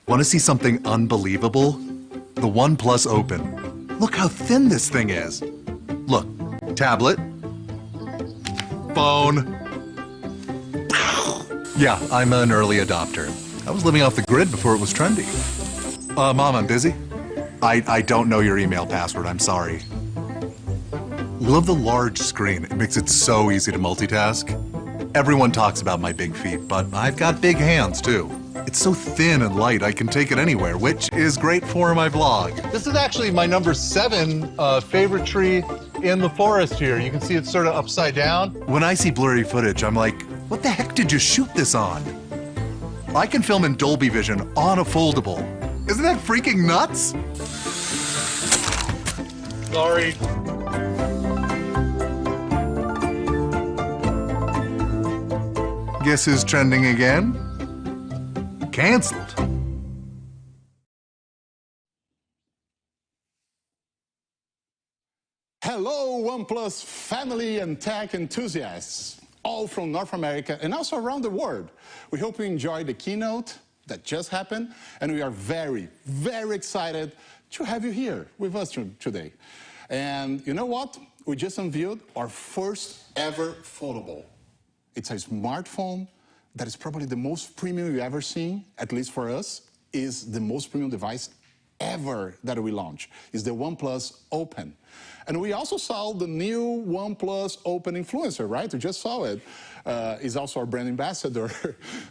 Want to see something unbelievable? The OnePlus Open. Look how thin this thing is. Look, tablet, phone. Yeah, I'm an early adopter. I was living off the grid before it was trendy. Mom, I'm busy. I don't know your email password, I'm sorry. Love the large screen. It makes it so easy to multitask. Everyone talks about my big feet, but I've got big hands too. It's so thin and light, I can take it anywhere, which is great for my vlog. This is actually my number 7 favorite tree in the forest here. You can see it's sort of upside down. When I see blurry footage, I'm like, what the heck did you shoot this on? I can film in Dolby Vision on a foldable. Isn't that freaking nuts? Sorry. Guess who's trending again? Cancelled. Hello, OnePlus family and tech enthusiasts, all from North America and also around the world. We hope you enjoyed the keynote that just happened, and we are very, very excited to have you here with us today. And you know what? We just unveiled our first ever foldable. It's a smartphone that is probably the most premium you've ever seen, at least for us, is the most premium device ever that we launched. It's the OnePlus Open. And we also saw the new OnePlus Open influencer, right? We just saw it. He's also our brand ambassador,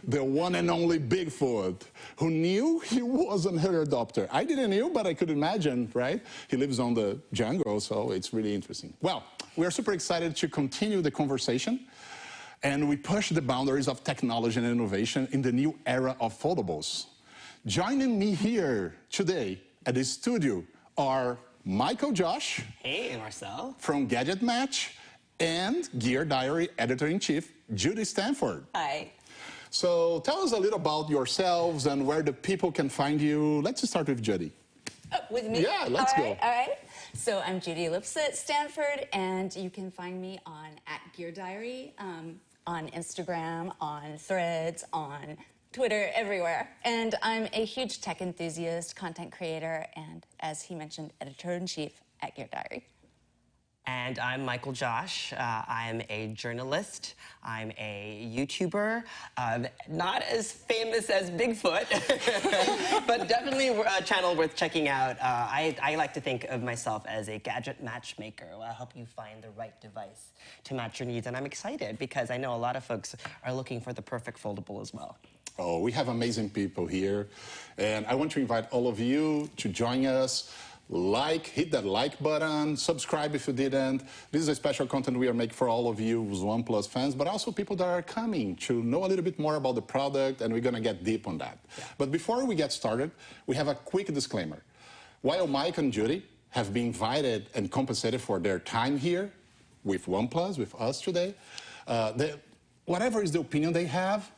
the one and only Bigfoot, who knew he was an early adopter. I didn't know, but I could imagine, right? He lives on the jungle, so it's really interesting. Well, we are super excited to continue the conversation. And we push the boundaries of technology and innovation in the new era of foldables. Joining me here today at the studio are Michael Josh. Hey, Marcel. From GadgetMatch, and Gear Diary Editor-in-Chief, Judie Stanford. Hi. So tell us a little about yourselves and where the people can find you. Let's start with Judie. Oh, with me? Yeah, let's go. All right. So I'm Judie Lipsett, Stanford, and you can find me on @GearDiary, on Instagram, on Threads, on Twitter, everywhere. And I'm a huge tech enthusiast, content creator, and as he mentioned, editor-in-chief at Gear Diary. And I'm Michael Josh. I'm a journalist. I'm a YouTuber. Not as famous as Bigfoot, but definitely a channel worth checking out. I like to think of myself as a gadget matchmaker. I'll help you find the right device to match your needs. And I'm excited because I know a lot of folks are looking for the perfect foldable as well. Oh, we have amazing people here. And I want to invite all of you to join us. Hit that like button, subscribe if you didn't. This is a special content we are making for all of you who's OnePlus fans, but also people that are coming to know a little bit more about the product, and we're going to get deep on that. Yeah. But before we get started, we have a quick disclaimer. While Mike and Judie have been invited and compensated for their time here with OnePlus, with us today, whatever is the opinion they have,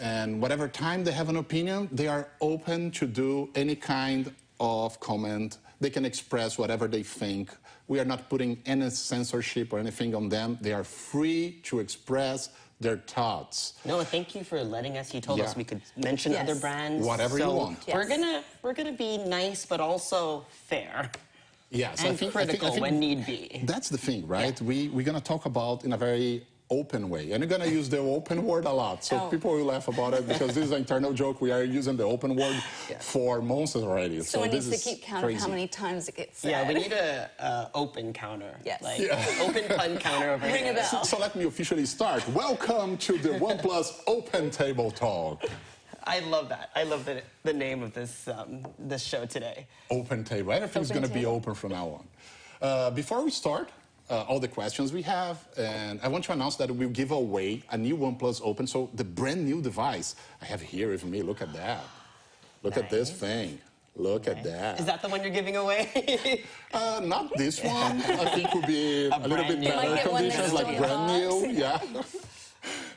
and whatever time they have an opinion, they are open to do any kind of comment. They can express whatever they think. We are not putting any censorship or anything on them. They are free to express their thoughts. No, thank you for letting us. You told us we could mention other brands. Whatever you want. Yes. We're gonna be nice, but also fair. Yes, and critical when need be. That's the thing, right? Yeah. We're gonna talk about in a very open way. And we're going to use the open word a lot. So people will laugh about it because this is an internal joke. We are using the open word for months already. Someone needs to keep count of how many times it gets said. Yeah, we need a open counter. Yes. Like open pun counter over Ring here. a bell. So let me officially start. Welcome to the OnePlus Open Table Talk. I love that. I love the name of this this show today. Open Table. Everything's going to be open from now on. Before we start, all the questions we have, and I want to announce that we'll give away a new OnePlus Open, so the brand new device I have here with me. Look at that. Look at this thing. Look at that. Is that the one you're giving away? Not this one. I think will be a little bit better conditions, like brand new. Yeah.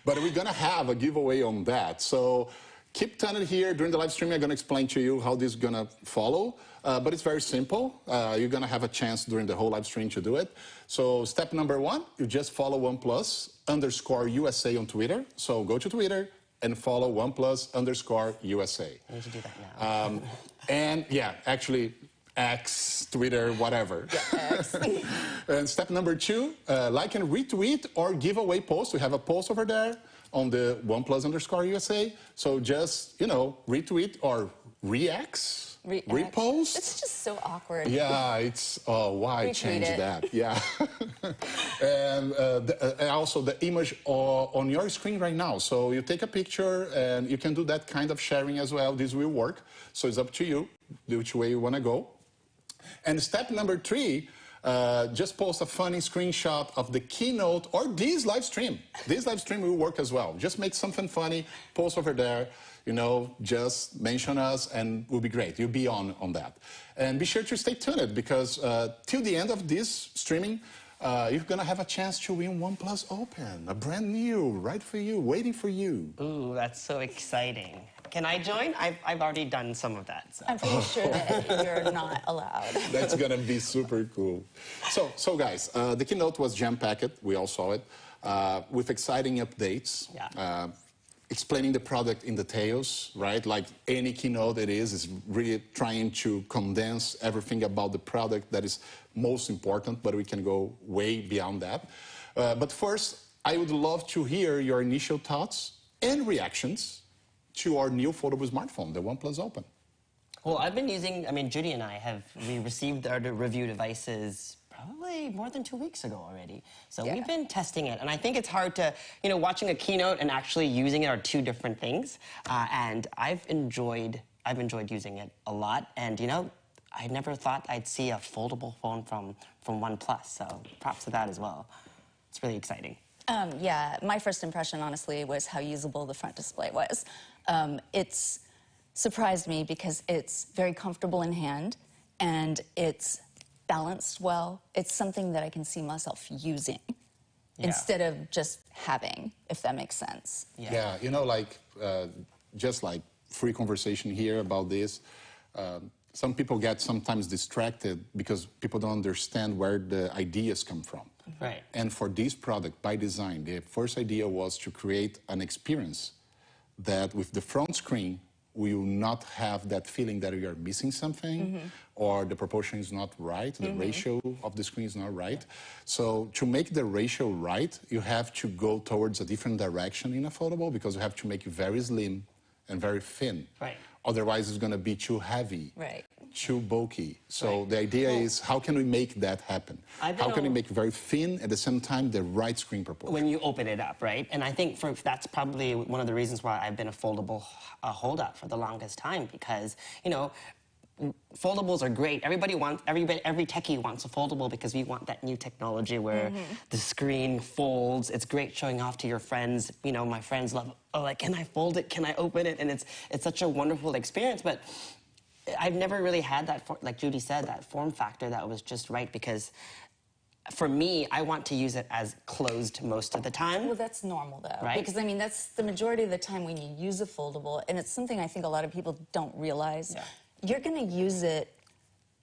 But we're going to have a giveaway on that. So keep tuned here. During the live stream, I'm going to explain to you how this is going to follow. But it's very simple. You're going to have a chance during the whole live stream to do it. So step number 1, you just follow OnePlus _USA on Twitter. So go to Twitter, and follow OnePlus_USA. I need to do that now. And yeah, actually, X, Twitter, whatever. Yeah, X. And step number 2, like and retweet or giveaway post. We have a post over there on the OnePlus_USA. So just, you know, retweet or repost. It's just so awkward. Yeah, it's, oh, why Retweet change it. that? Yeah. And also the image on your screen right now. So you take a picture and you can do that kind of sharing as well. This will work. So it's up to you, which way you want to go. And step number 3, just post a funny screenshot of the keynote or this live stream. This live stream will work as well. Just make something funny, post over there, you know, just mention us and we'll be great. You'll be on that. And be sure to stay tuned because till the end of this streaming, you're going to have a chance to win OnePlus Open, a brand new, right for you, waiting for you. Ooh, that's so exciting. Can I join? I've already done some of that. So. I'm pretty sure that you're not allowed. That's going to be super cool. So guys, the keynote was jam-packed. We all saw it. With exciting updates. Yeah. Explaining the product in details, right? Like any keynote it is really trying to condense everything about the product that is most important, but we can go way beyond that. But first, I would love to hear your initial thoughts and reactions to our new foldable smartphone, the OnePlus Open. Well, I've been using, I mean, Judie and I we received our review devices probably more than 2 weeks ago already. So Yeah. we've been testing it. And I think it's hard to, you know, watching a keynote and actually using it are two different things. And I've enjoyed using it a lot. And, you know, I never thought I'd see a foldable phone from OnePlus. So props to that as well. It's really exciting. Yeah, my first impression, honestly, was how usable the front display was. It's surprised me because it's very comfortable in hand and it's balanced well. It's something that I can see myself using instead of just having, if that makes sense. Yeah, you know, like, just like free conversation here about this. Some people get sometimes distracted because people don't understand where the ideas come from. Right. And for this product, by design, the first idea was to create an experience that with the front screen, we will not have that feeling that we are missing something or the proportion is not right, the ratio of the screen is not right. So to make the ratio right, you have to go towards a different direction in a foldable because you have to make it very slim and very thin. Right. Otherwise, it's going to be too heavy, Right. too bulky. So the idea is, how can we make that happen? How can we make it very thin, at the same time, the right screen proportion? When you open it up, right? And I think that's probably one of the reasons why I've been a foldable holdout for the longest time because, you know, foldables are great. Every techie wants a foldable because we want that new technology where the screen folds. It's great showing off to your friends. You know, my friends love, oh, like, can I fold it? Can I open it? And it's such a wonderful experience. But I've never really had that, like Judie said, that form factor that was just right because for me, I want to use it as closed most of the time. Well, that's normal, though. Right? Because, I mean, that's the majority of the time when you use a foldable, and it's something I think a lot of people don't realize. Yeah. You're going to use it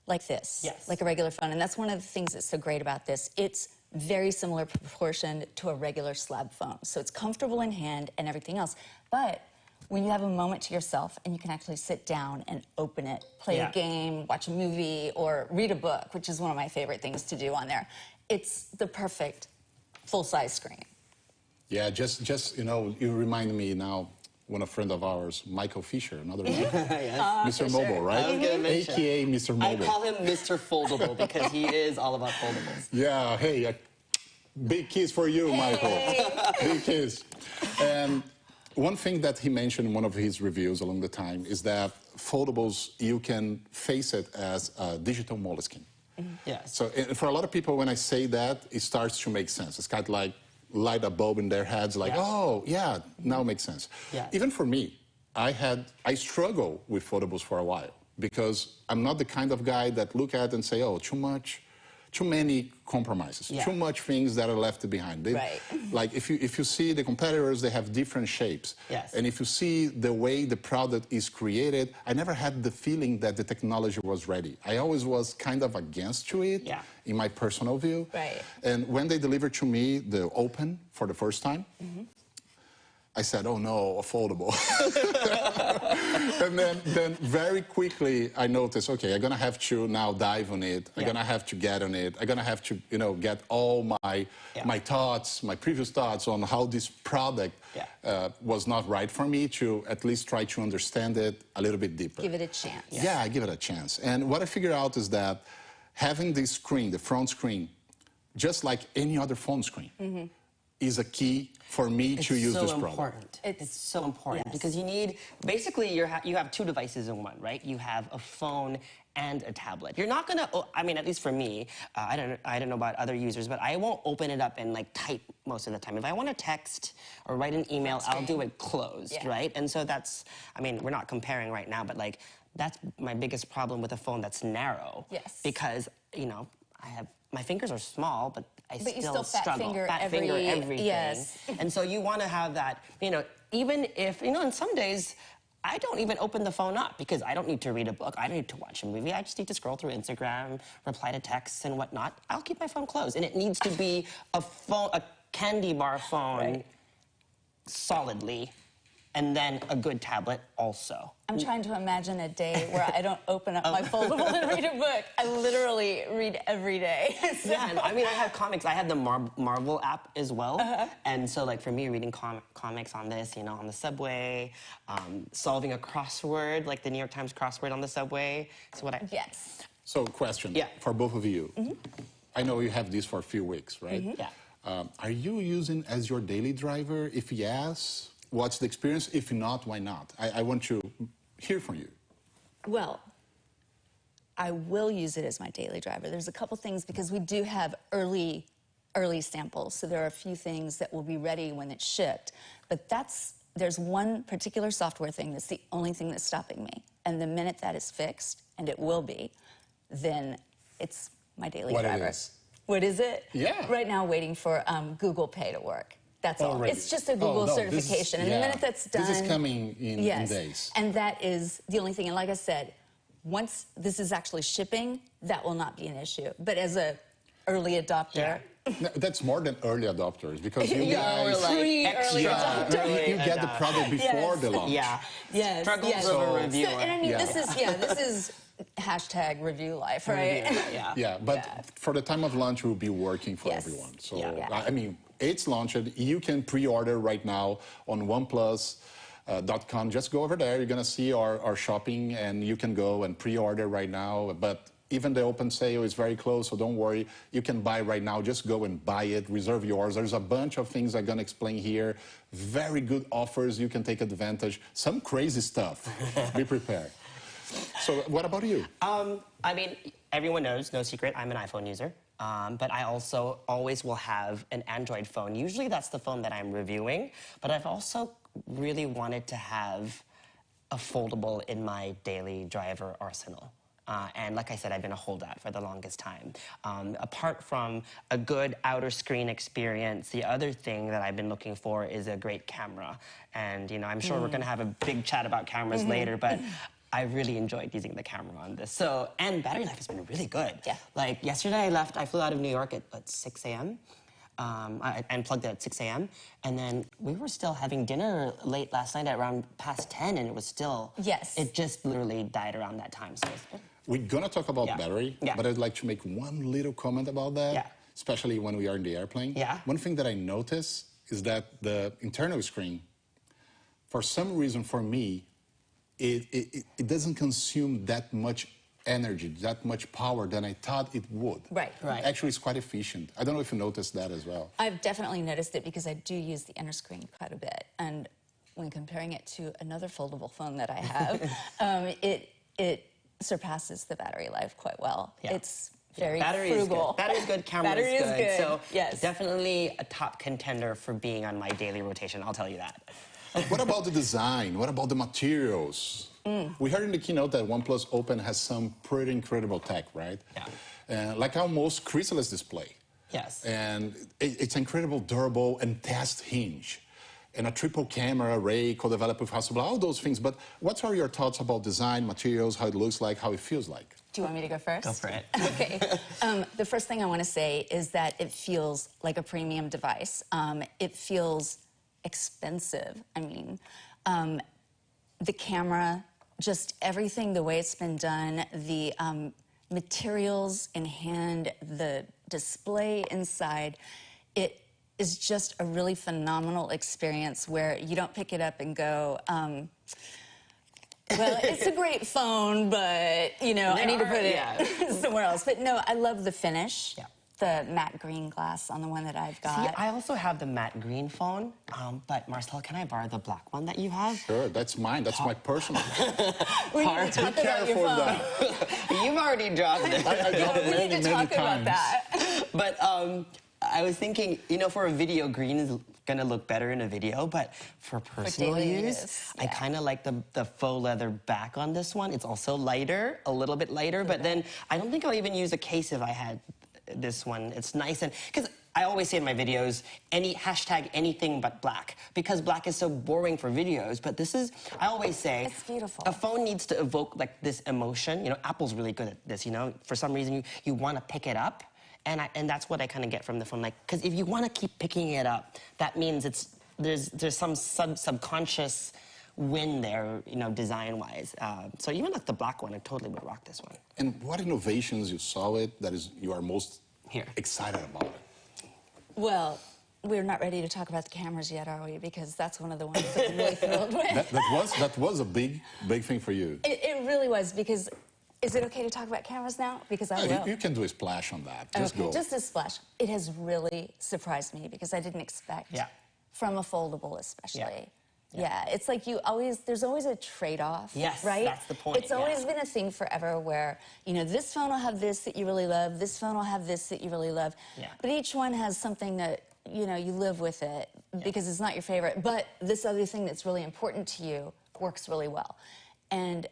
like this, Yes. like a regular phone. And that's one of the things that's so great about this. It's very similar proportion to a regular slab phone. So it's comfortable in hand and everything else. But when you have a moment to yourself and you can actually sit down and open it, play a game, watch a movie, or read a book, which is one of my favorite things to do on there, it's the perfect full-size screen. Yeah, just you know, you remind me now, when a friend of ours, Michael Fisher, another one, Mr. Mobile, right? AKA Mr. Mobile. I call him Mr. Foldable because he is all about foldables. Yeah, hey, big kiss for you, Michael. Big kiss. And one thing that he mentioned in one of his reviews along the time is that foldables, you can face it as a digital moleskin. Yes. So for a lot of people, when I say that, it starts to make sense. It's kind of like light a bulb in their heads, like, oh, yeah, now it makes sense. Yeah. Even for me, I struggle with foldables for a while because I'm not the kind of guy that look at and say, oh, too many compromises, too much things that are left behind. Like if you see the competitors, they have different shapes. Yes. And if you see the way the product is created, I never had the feeling that the technology was ready. I always was kind of against to it in my personal view. Right. And when they delivered to me the Open for the first time, I said, oh no, a foldable. And then very quickly I noticed, okay, I'm gonna have to now dive on it. I'm gonna have to get on it. I'm gonna have to, get all my thoughts, my previous thoughts on how this product was not right for me, to at least try to understand it a little bit deeper. Give it a chance. Yeah, I give it a chance. And what I figured out is that having this screen, the front screen, just like any other phone screen, is a key for me to use this product. It's so important because you need, basically you have two devices in one, right? You have a phone and a tablet. You're not gonna, I mean, at least for me, I don't know about other users, but I won't open it up and like type most of the time. If I want to text or write an email, I'll do it closed, right? And so that's, I mean, we're not comparing right now, but like, that's my biggest problem with a phone that's narrow. Yes. Because, my fingers are small, but I still struggle. Fat finger everything. Yes. And so you want to have that, even if, in some days, I don't even open the phone up because I don't need to read a book. I don't need to watch a movie. I just need to scroll through Instagram, reply to texts and whatnot. I'll keep my phone closed. And it needs to be a candy bar phone solidly, and then a good tablet also. I'm trying to imagine a day where I don't open up my foldable and read a book. I literally read every day. So. Yeah, and I mean, I have comics. I have the Marvel app as well. And so, like, for me, reading comics on this, on the subway, solving a crossword, like the New York Times crossword on the subway. So what I... Yes. So, question for both of you. I know you have this for a few weeks, right? Yeah. Are you using as your daily driver? If yes, what's the experience? If not, why not? I want to hear from you. Well, I will use it as my daily driver. There's a couple things because we do have early samples, so there are a few things that will be ready when it's shipped. But there's one particular software thing that's the only thing that's stopping me. And the minute that is fixed, and it will be, then it's my daily driver. What it is? What is it? Yeah. Right now, waiting for Google Pay to work. That's all. Already. It's just a Google certification. And the minute that's done... This is coming in days. And that is the only thing. And like I said, once this is actually shipping, that will not be an issue. But as a early adopter... No, that's more than early adopters, because you guys... Pre-early adopter. You get the product before the launch. Yeah. Yes. Struggles of a reviewer. So, and I mean, this is hashtag review life, right? Yeah, but for the time of launch, we'll be working for everyone. So, I mean, it's launched. You can pre-order right now on OnePlus.com. Just go over there. You're going to see our shopping, and you can go and pre-order right now. But even the open sale is very close, so don't worry. You can buy right now. Just go and buy it. Reserve yours. There's a bunch of things I'm going to explain here. Very good offers. You can take advantage. Some crazy stuff. Be prepared. So what about you? I mean, everyone knows, no secret, I'm an iPhone user. But I also always will have an Android phone. Usually that's the phone that I'm reviewing. But I've also really wanted to have a foldable in my daily driver arsenal. And like I said, I've been a holdout for the longest time. Apart from a good outer screen experience, the other thing that I've been looking for is a great camera. And, I'm sure we're going to have a big chat about cameras later, but I really enjoyed using the camera on this. So, and battery life has been really good. Yeah. Like yesterday I flew out of New York at 6 a.m. I unplugged it at 6 a.m. And then we were still having dinner late last night at around past 10, and it was still... Yes. It just literally died around that time. So we're going to talk about battery, but I'd like to make one little comment about that, especially when we are in the airplane. One thing that I noticed is that the internal screen, for some reason for me, it doesn't consume that much energy, that much power than I thought it would. Right. Actually, it's quite efficient. I don't know if you noticed that as well. I've definitely noticed it because I do use the inner screen quite a bit. And when comparing it to another foldable phone that I have, it surpasses the battery life quite well. It's very frugal. Battery's good, camera is good. So definitely a top contender for being on my daily rotation, I'll tell you that. What about the design? What about the materials? We heard in the keynote that OnePlus Open has some pretty incredible tech, right? Like our most crystalless display. Yes. And it's incredible, durable, and test hinge. And a triple camera array co-developed with Hasselblad, all those things. But what are your thoughts about design, materials, how it looks like, how it feels like? Do you want me to go first? Go for it. Okay. The first thing I want to say is that it feels like a premium device. It feels expensive. I mean, the camera, just everything, the way it's been done, the materials in hand, the display inside, it is just a really phenomenal experience where you don't pick it up and go, well, it's a great phone, but, you know, I need to put it somewhere else. But no, I love the finish. Yeah. The matte green glass on the one that I've got. See, I also have the matte green phone, but Marcel, can I borrow the black one that you have? Sure, that's mine. That's my personal. We need to talk about your phone. You've already dropped it. I dropped it we need to talk about that. But I was thinking, you know, for a video, green is gonna look better in a video, but for personal use, I kind of like the faux leather back on this one. It's also lighter, a little bit lighter, but then I don't think I'll even use a case if I had this one. It's nice, and because I always say in my videos, hashtag anything but black, because black is so boring for videos. But this is, I always say, it's beautiful. A phone needs to evoke like this emotion. You know, Apple's really good at this. You know, for some reason you want to pick it up, and that's what I kind of get from the phone. Like, because if you want to keep picking it up, that means there's some subconscious win there, you know, design-wise. So even like the black one, I totally would rock this one. And what innovations you saw you are most excited about? Well, we're not ready to talk about the cameras yet, are we? Because that's one of the ones that I'm really thrilled with. That was a big thing for you. It really was, because is it okay to talk about cameras now? Because I will. You can do a splash on that. Just okay, go. just a splash. It has really surprised me because I didn't expect from a foldable, especially. Yeah, it's like there's always a trade-off, right? That's the point. It's always been a thing forever where, you know, this phone will have this that you really love, this phone will have this that you really love, but each one has something that, you know, you live with it because it's not your favorite, but this other thing that's really important to you works really well. And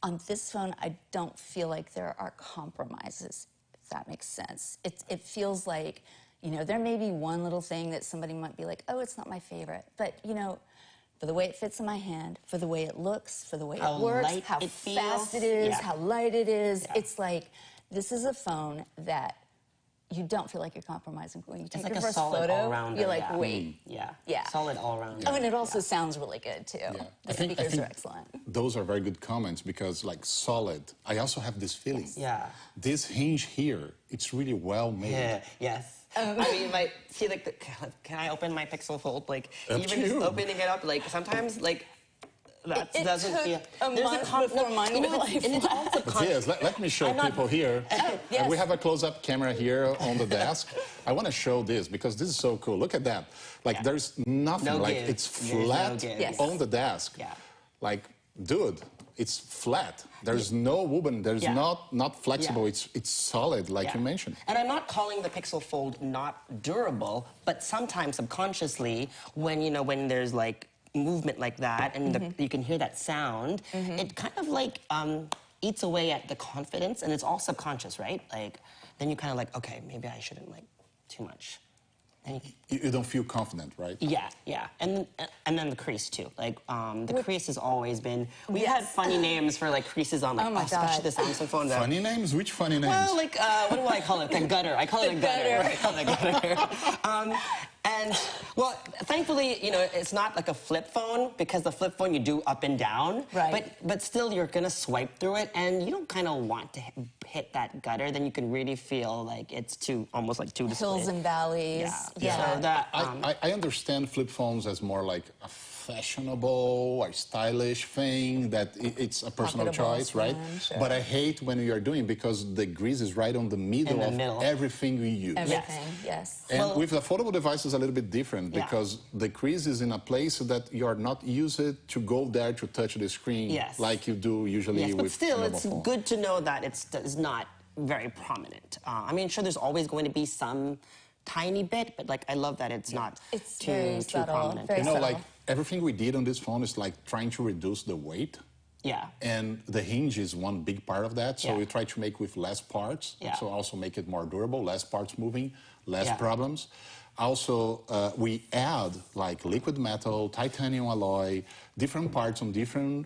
on this phone, I don't feel like there are compromises, if that makes sense. It feels like, you know, there may be one little thing that somebody might be like, oh, it's not my favorite, but, you know, for the way it fits in my hand, for the way it looks, for the way it works, how fast it is, how light it is. It's like, this is a phone that you don't feel like you're compromising. When you take your first photo, you're like, wait. Solid all-around. Oh, and it also sounds really good, too. The speakers are excellent. Those are very good comments because, like, solid. I also have this feeling. This hinge here, it's really well made. I mean, see, like, can I open my Pixel Fold? Like, even just opening it up, like, sometimes, like, that doesn't. It took a month before mine went live. And it's also yes, let me show people here. We have a close-up camera here on the desk. I want to show this because this is so cool. Look at that. Like, there's nothing. Like, it's flat on the desk. Like, dude, it's flat. There's no woven. There's not flexible. It's solid, like you mentioned. And I'm not calling the Pixel Fold not durable, but sometimes subconsciously, when there's like movement like that, and you can hear that sound, it kind of like eats away at the confidence, and it's all subconscious, right? Like, then you kind of like, okay, maybe I shouldn't like too much. You don't feel confident, right? Yeah. And then the crease, too. Like, the crease has always been... We had funny names for, like, creases on, like, especially the Samsung phone. Funny names? Which funny names? Well, like, what do I call it? The gutter. I call it a gutter. I call it a gutter. And, well, thankfully, you know, it's not like a flip phone, because the flip phone you do up and down. Right. But still, you're going to swipe through it, and you don't kind of want to hit that gutter. Then you can really feel like it's almost like two displays. Hills and valleys. So that, I understand flip phones as more like a fashionable or stylish thing, that it's a personal choice, right? Sure. But I hate when you are doing, because the grease is right on the middle of everything we use. Everything, yes. And with the foldable device, it's a little bit different, because the crease is in a place that you are not used to go there to touch the screen like you do usually with but still, it's good to know that it's not very prominent. I mean, sure, there's always going to be some tiny bit, but like I love that it's not too prominent. Very subtle. Like everything we did on this phone is like trying to reduce the weight. And the hinge is one big part of that. So we try to make with less parts. So also make it more durable, less parts moving, less problems. Also, we add like liquid metal, titanium alloy, different parts on different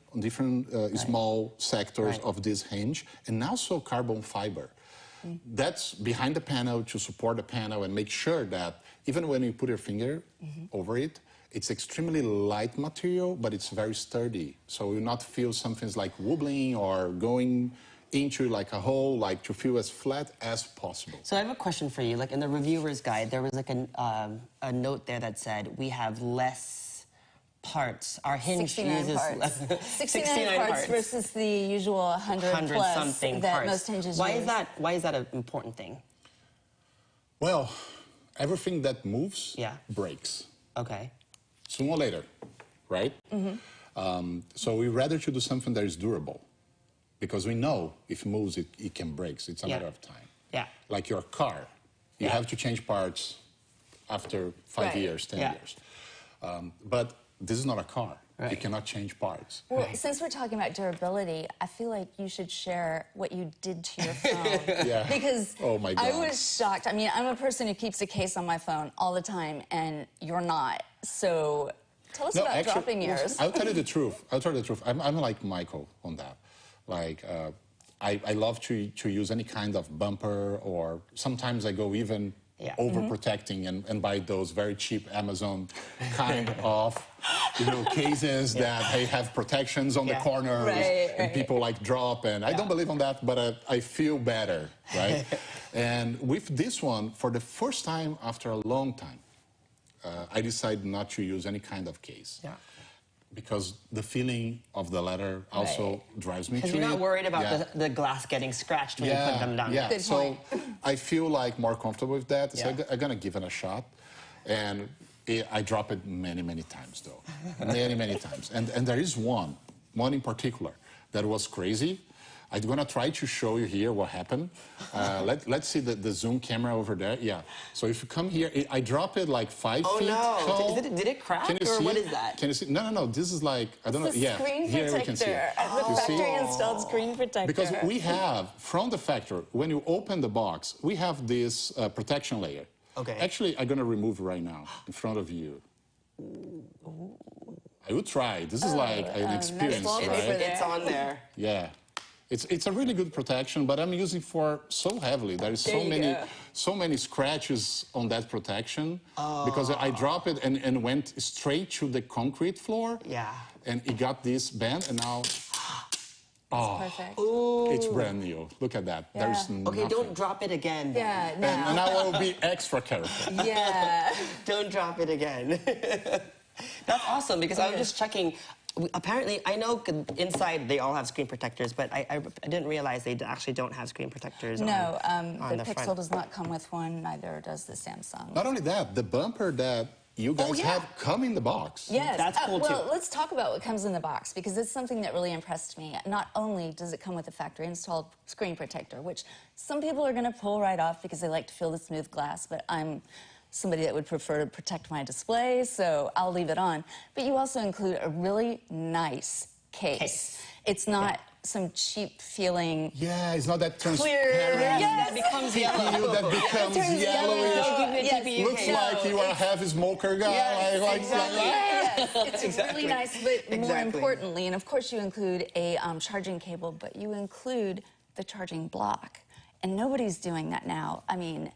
small sectors of this hinge, and also carbon fiber. That's behind the panel to support the panel and make sure that even when you put your finger over it, It's extremely light material, but it's very sturdy. So you'll not feel something's like wobbling or going into like a hole, like to feel as flat as possible. So I have a question for you. Like in the reviewer's guide, there was like a note there that said, we have less parts. Our hinge 69 uses parts. less. 69 parts versus the usual 100 plus something that parts. most hinges Why use. is that? Why is that an important thing? Well, everything that moves breaks. Okay. Sooner or later, right? So we rather to do something that is durable, because we know if it moves, it can break. So it's a matter of time. Yeah. Like your car, you have to change parts after 5 years, 10 years. But this is not a car. You cannot change parts. Well, since we're talking about durability, I feel like you should share what you did to your phone. Because oh my God. I was shocked. I mean, I'm a person who keeps a case on my phone all the time, and you're not. So tell us about dropping yours. I'll tell you the truth. I'll tell you the truth. I'm like Michael on that. Like, I love to use any kind of bumper, or sometimes I go even overprotecting and buy those very cheap Amazon kind of cases that they have protections on the corners and people like drop, and I don't believe on that, but I feel better, right? And with this one, for the first time after a long time, I decided not to use any kind of case. Because the feeling of the letter also drives me to it. Because you're not worried about the glass getting scratched when you put them down. Good so I feel like more comfortable with that. So I'm going to give it a shot. And I drop it many, many times, though. Many, many times. And there is one in particular that was crazy. I'm going to try to show you here what happened. Let's see the zoom camera over there. Yeah. So if you come here, I drop it like 5 feet tall. Did it crack? Can you or see what it? is that? Can you see? No. This is like, I don't know. It's a screen here protector. we can see it. The factory-installed screen protector. Because we have, from the factory, when you open the box, we have this protection layer. Okay. Actually, I'm going to remove it right now in front of you. I would try. This is like an experience, right? It's on there. Yeah. It's a really good protection, but I'm using for so heavily. There is so many scratches on that protection because I dropped it and went straight to the concrete floor. Yeah. And it got this bend, and now Perfect. It's brand new. Look at that. There's nothing. Okay, don't drop it again. Yeah, no. And now I will be extra careful. Yeah. Don't drop it again. That's awesome, because I was just checking. Apparently, I know inside they all have screen protectors, but I didn't realize they actually don't have screen protectors on the Pixel front. does not come with one, neither does the Samsung. Not only that, the bumper that you guys have come in the box. Yes. That's cool, too. Well, let's talk about what comes in the box, because it's something that really impressed me. Not only does it come with a factory-installed screen protector, which some people are going to pull right off because they like to feel the smooth glass, but I'm somebody that would prefer to protect my display, so I'll leave it on. But you also include a really nice case. It's not some cheap feeling. Yeah, it's not that transparent. Clear. That becomes yellow. That becomes yellowish. Looks like you are a heavy smoker guy. Yes, it's really nice, but more importantly, and of course you include a charging cable, but you include the charging block. And nobody's doing that now. I mean,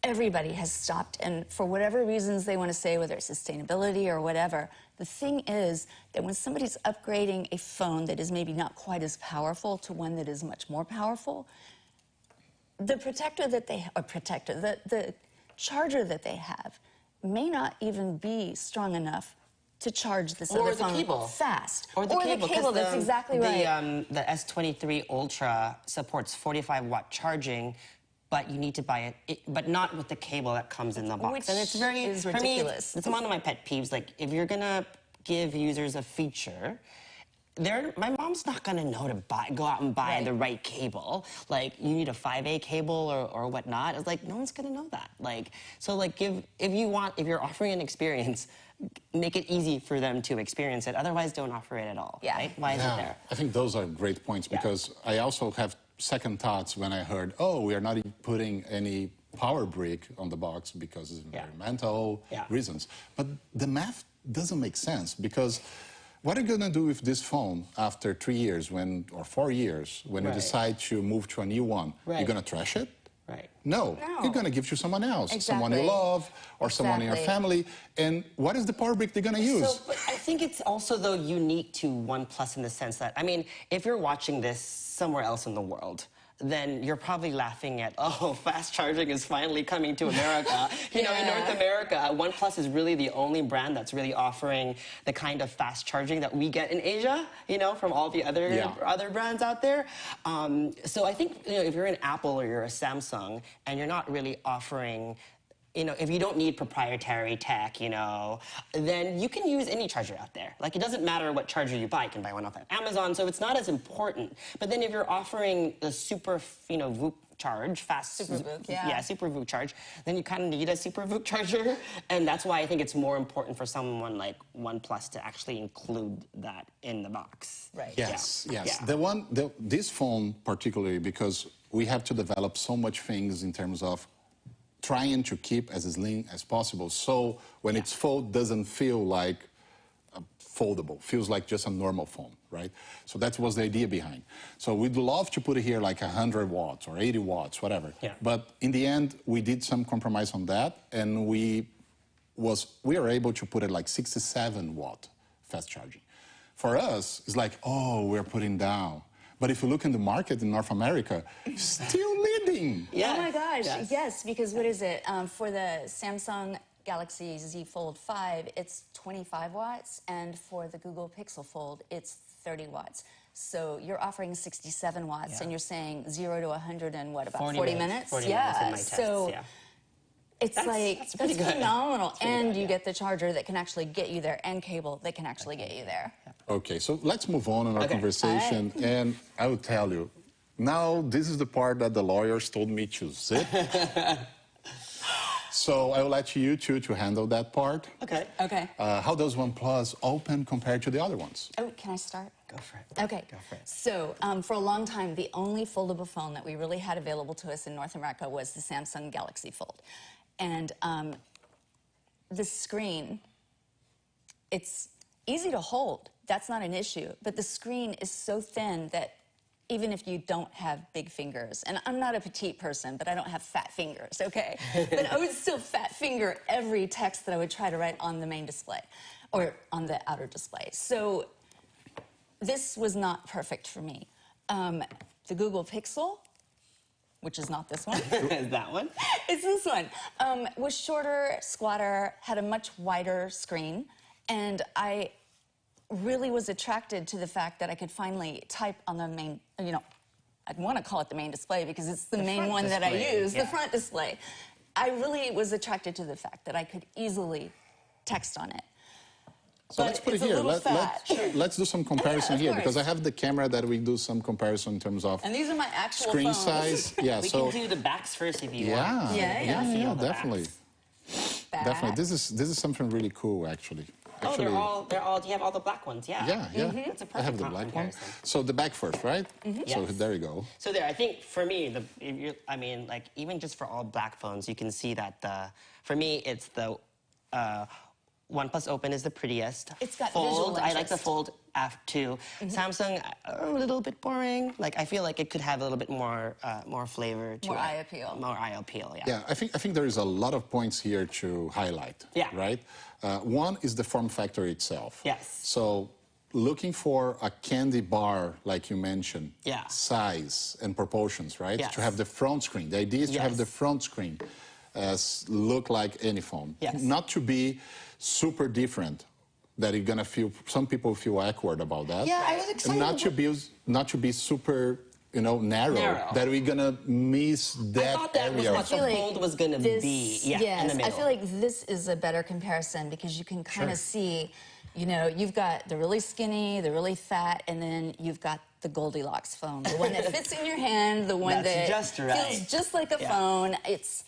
everybody has stopped, and for whatever reasons they want to say, whether it's sustainability or whatever, the thing is that when somebody's upgrading a phone that is maybe not quite as powerful to one that is much more powerful, the protector that they, the charger that they have may not even be strong enough to charge this other phone fast. Or the cable, that's exactly right. The S23 Ultra supports 45-watt charging, but you need to buy it, but not with the cable that comes in the box. Which and it's very is ridiculous. For me, it's one of my pet peeves. Like, if you're gonna give users a feature, my mom's not gonna know to go out and buy the right cable. Like, you need a 5A cable or whatnot. It's like, no one's gonna know that. Like, so like, if you're offering an experience, make it easy for them to experience it. Otherwise, don't offer it at all. Yeah. Right? Why is it there? I think those are great points, because I also have second thoughts when I heard, oh, we are not putting any power brick on the box because of environmental reasons. But the math doesn't make sense, because what are you going to do with this phone after 3 years or 4 years when you decide to move to a new one? You're going to trash it? Right. No, No. you're going to give to someone else, someone you Exactly. love, or someone in your family. And what is the power brick they're going to use? So, but I think it's also, though, unique to OnePlus in the sense that, I mean, if you're watching this somewhere else in the world, then you're probably laughing at, oh, fast charging is finally coming to America. You know, in North America, OnePlus is really the only brand that's really offering the kind of fast charging that we get in Asia, you know, from all the other brands out there. So I think, you know, if you're an Apple or you're a Samsung and you're not really offering, you know, if you don't need proprietary tech, you know, then you can use any charger out there. Like, it doesn't matter what charger you buy. You can buy one off of Amazon, so it's not as important. But then if you're offering the super, you know, VOOC charge, fast... Super VOOC, Yeah, super VOOC charge, then you kind of need a super VOOC charger. And that's why I think it's more important for someone like OnePlus to actually include that in the box. Right. Yes, Yeah. yes. Yeah. This phone particularly, because we have to develop so much things in terms of trying to keep as slim as possible, so when it's fold, doesn't feel like foldable, feels like just a normal phone, right? So that was the idea behind. So we'd love to put it here like 100 watts or 80 watts, whatever. Yeah. But in the end, we did some compromise on that, and we were able to put it like 67 watt fast charging. For us, it's like, oh, we're putting down. But if you look in the market in North America, still leading. Yeah. Oh my gosh, yes, because what is it? For the Samsung Galaxy Z Fold 5, it's 25 watts, and for the Google Pixel Fold, it's 30 watts. So you're offering 67 watts, and you're saying 0 to 100 in what, about 40 minutes? 40 minutes in my tests, so it's that's pretty good. phenomenal. That's pretty And good, you get the charger that can actually get you there, and cable that can actually get you there. Okay, so let's move on in our conversation. All right. And I will tell you, now this is the part that the lawyers told me to zip. So I will let you two to handle that part. Okay. Okay. How does OnePlus Open compare to the other ones? Oh, can I start? Go for it. Okay. Go for it. So for a long time, the only foldable phone that we really had available to us in North America was the Samsung Galaxy Fold. And the screen, it's easy to hold. That's not an issue. But the screen is so thin that even if you don't have big fingers, and I'm not a petite person, but I don't have fat fingers, okay? But I would still fat finger every text that I would try to write on the main display or on the outer display. So this was not perfect for me. The Google Pixel, which is not this one. Is that one? It's this one. Was shorter, squatter, had a much wider screen, and I really was attracted to the fact that I could finally type on the main, you know, I'd want to call it the main display because it's the main one that I use, the front display. I really was attracted to the fact that I could easily text on it. So let's put it here. Let's do some comparison here, because I have the camera that we do some comparison in terms of and these are my actual screen phones. size. Yeah, We so can do the backs first if you want. yeah, the definitely. Back. Definitely. This is something really cool, actually. Oh, they're all, you have all the black ones, yeah. Yeah. That's a perfect I have the black one. comparison. So the back first, right? So Yes. there you go. So there, I think for me, I mean, like, even just for all black phones, you can see that for me, it's the OnePlus Open is the prettiest. It's got Fold. visual I like the interest. Fold F2. Samsung, a little bit boring. Like, I feel like it could have a little bit more flavor to it. More eye appeal. More eye appeal, yeah. Yeah, I think there is a lot of points here to highlight. Yeah. Right. One is the form factor itself. Yes. So looking for a candy bar, like you mentioned. Yeah. Size and proportions, right? Yes. To have the front screen. The idea is to have Yes. the front screen look like any phone. Yes. Not to be super different. That you're gonna feel. Some people feel awkward about that. Yeah, I was excited. And not to be super, you know, narrow. That we're gonna miss that I thought that was area. what the Fold was going to be. Yeah, yes, in the middle. I feel like this is a better comparison because you can kind of see, you know, you've got the really skinny, the really fat, and then you've got the Goldilocks phone, the one that fits in your hand, the one That's that just right. feels just like a phone. It's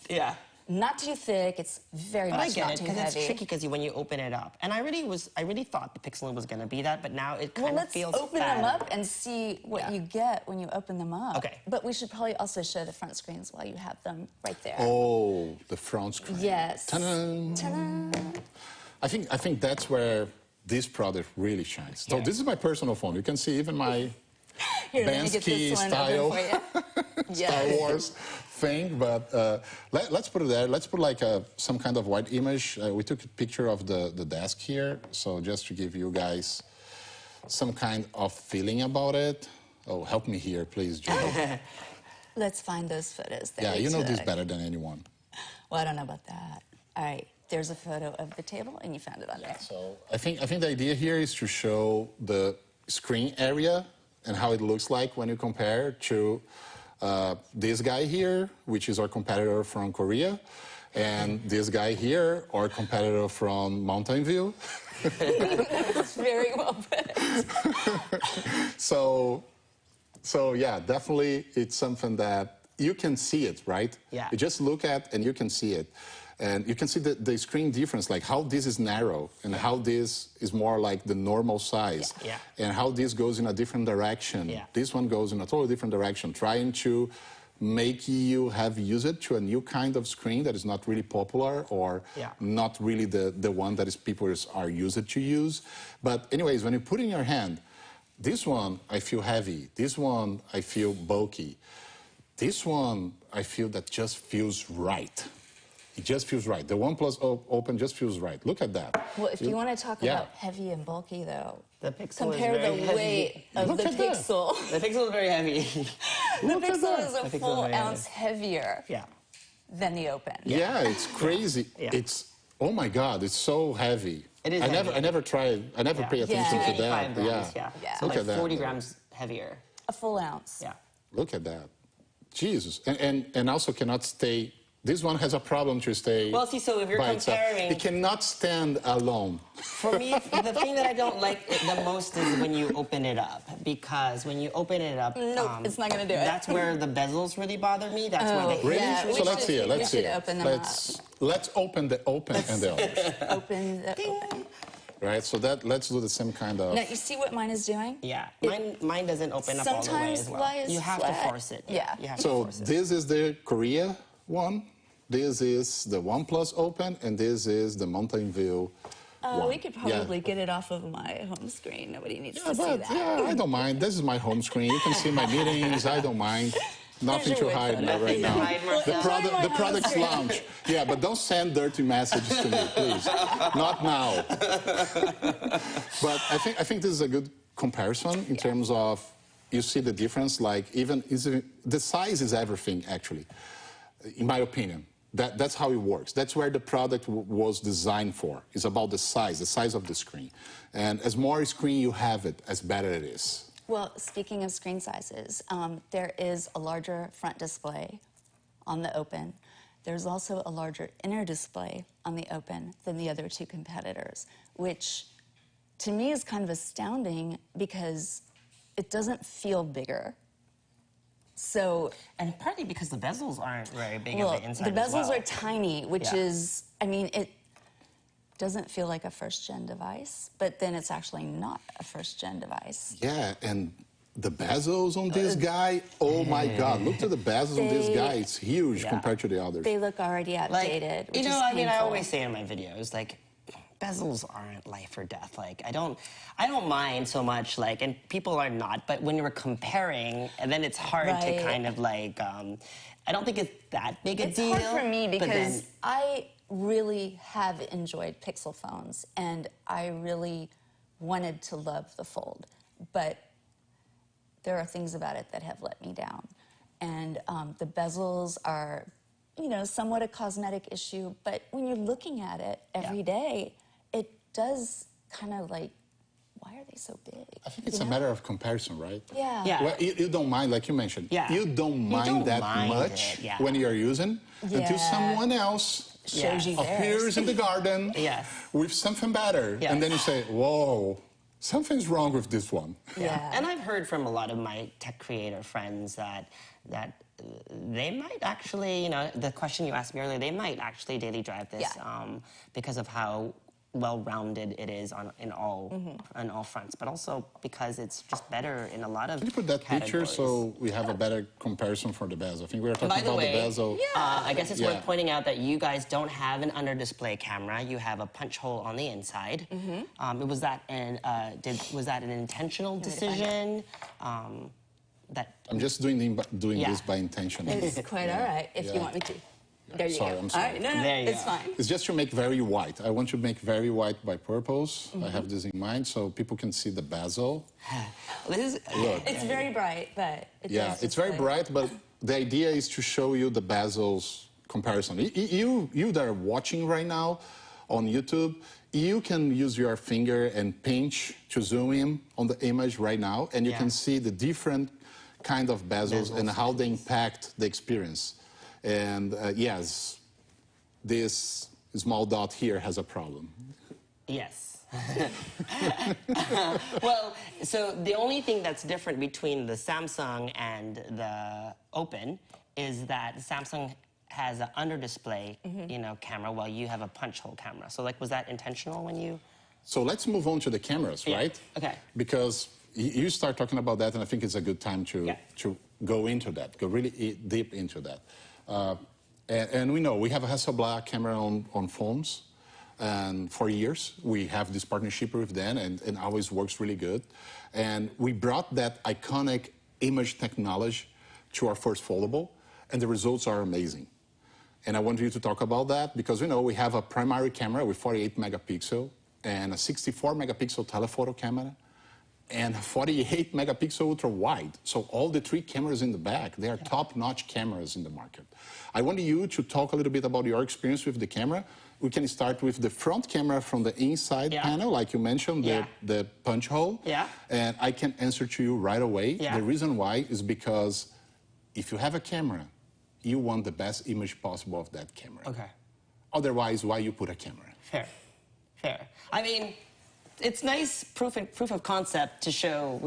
not too thick. It's very But I much get not it, too because heavy. it's tricky because when you open it up, and I really thought the Pixel was going to be that, but now it kind of feels Let's open fat. them up and see what you get when you open them up. Okay. But we should probably also show the front screens while you have them right there. Oh, the front screen. Yes. Ta-da. Ta-da. I think that's where this product really shines. So this is my personal phone. You can see even my Here, let me get Bansky this one style open for you. Star Wars thing, but let's put it there. Let's put like some kind of white image. We took a picture of the desk here, so just to give you guys some kind of feeling about it. Oh, help me here, please, Judie. Let's find those photos. Yeah, you know this better than anyone. Well, I don't know about that. All right, there's a photo of the table, and you found it on there. So I think the idea here is to show the screen area and how it looks like when you compare to this guy here, which is our competitor from Korea, and this guy here, our competitor from Mountain View. It's very well put. So yeah, definitely it's something that you can see it, right? Yeah. You just look at and you can see it. And you can see the screen difference, like how this is narrow and how this is more like the normal size. Yeah. And how this goes in a different direction. Yeah. This one goes in a totally different direction, trying to make you have used to a new kind of screen that is not really popular or not really the one that is people are used to use. But anyways, when you put in your hand, this one I feel heavy, this one I feel bulky, this one I feel that just feels right. It just feels right. The OnePlus Open just feels right. Look at that. Well, if you want to talk about heavy and bulky, though, the pixel compare is very the heavy. weight of Look the at that. pixel. The pixel is very heavy. The pixel is a The pixel full is very ounce heavier Yeah. than the Open. Yeah, it's crazy. Yeah. It's, oh my God, it's so heavy. It is I heavy. never tried, I never pay attention to 85 that. grams, yeah. Yeah. So Look like at that. 40 grams heavier. A full ounce. Yeah. Look at that. Jesus. And also cannot stay, this one has a problem to stay Well, see, so if you're by itself. comparing... It cannot stand alone. For me, the thing that I don't like the most is when you open it up. Because when you open it up... Nope, it's not going to do it. That's where the bezels really bother me. That's where they... Really? Yeah, So let's see it, let's see should it. open them Let's open the Open and the others. Open the Open. Right, so let's do the same kind of... Now, you see what mine is doing? Yeah, mine doesn't open up all the way as well. Sometimes You have flat. to force it. Yeah. You have to So force it. this is the Korea one, this is the OnePlus Open, and this is the Mountain View one. We could probably get it off of my home screen. Nobody needs to see But that. yeah, I don't mind. This is my home screen. You can see my meetings. I don't mind. Nothing to hide right now. The product's launch. Yeah, but don't send dirty messages to me, please. Not now. But I think this is a good comparison in terms of you see the difference. Like the size is everything, actually, in my opinion. That's how it works. That's where the product was designed for. It's about the size of the screen. And as more screen you have it, as better it is. Well, speaking of screen sizes, there is a larger front display on the Open. There's also a larger inner display on the Open than the other two competitors, which to me is kind of astounding because it doesn't feel bigger. So, And partly because the bezels aren't very big well, on the inside the as well. bezels are tiny, which Yeah. is, I mean, it doesn't feel like a first-gen device, but then it's actually not a first-gen device. Yeah, and the bezels on this guy, oh my God, look at the bezels on this guy. It's huge compared to the others. They look already outdated, which you know, is I mean, I painful. always say in my videos, like, bezels aren't life or death. Like, I don't mind so much, like, and people are not, but when you're comparing, and then it's hard to kind of like, I don't think it's that big a deal. It's hard for me but because then, I really have enjoyed Pixel phones, and I really wanted to love the Fold, but there are things about it that have let me down. And the bezels are, you know, somewhat a cosmetic issue, but when you're looking at it every day, it does kind of like, why are they so big? I think it's a matter of comparison, right? Yeah. Yeah. Well, you don't mind, like you mentioned, you don't mind that much when you're using until someone else shows you appears in the garden with something better. And then you say, whoa, something's wrong with this one. Yeah. And I've heard from a lot of my tech creator friends that they might actually, you know, the question you asked me earlier, they might actually daily drive this because of how well-rounded it is on all fronts, but also because it's just better in a lot of Can you put that picture so we have a better comparison for the bezel? I think we were talking about the bezel. I guess it's worth pointing out that you guys don't have an under-display camera. You have a punch hole on the inside. Was that an intentional decision? I'm just doing this by intention. It's quite all right if you want me to. There you Sorry, go. I'm sorry. All right, no, There you it's go. fine. It's just to make very white. I want to make very white by purpose. I have this in mind so people can see the bezel. This is, It's very bright, but It's very bright, but the idea is to show you the bezels comparison. You that are watching right now on YouTube, you can use your finger and pinch to zoom in on the image right now, and you can see the different kind of bezels and how they impact the experience. And yes, this small dot here has a problem. yes. Well, so the only thing that's different between the Samsung and the Open is that Samsung has an under display, camera, while you have a punch hole camera. So, like, was that intentional when you? So let's move on to the cameras, right? Okay. Because you start talking about that, and I think it's a good time to go into that, go really deep into that. And we know we have a Hasselblad camera on phones, and for years we have this partnership with them, and always works really good. And we brought that iconic image technology to our first foldable, and the results are amazing. And I want you to talk about that because we have a primary camera with 48 megapixel and a 64 megapixel telephoto camera and a 48 megapixel ultra wide. So all the three cameras in the back, they are top-notch cameras in the market. I want you to talk a little bit about your experience with the camera. We can start with the front camera from the inside panel, like you mentioned, the punch hole. Yeah. And I can answer to you right away. Yeah. The reason why is because if you have a camera, you want the best image possible of that camera. Okay. Otherwise, why you put a camera? Fair. I mean, it's nice proof of concept to show,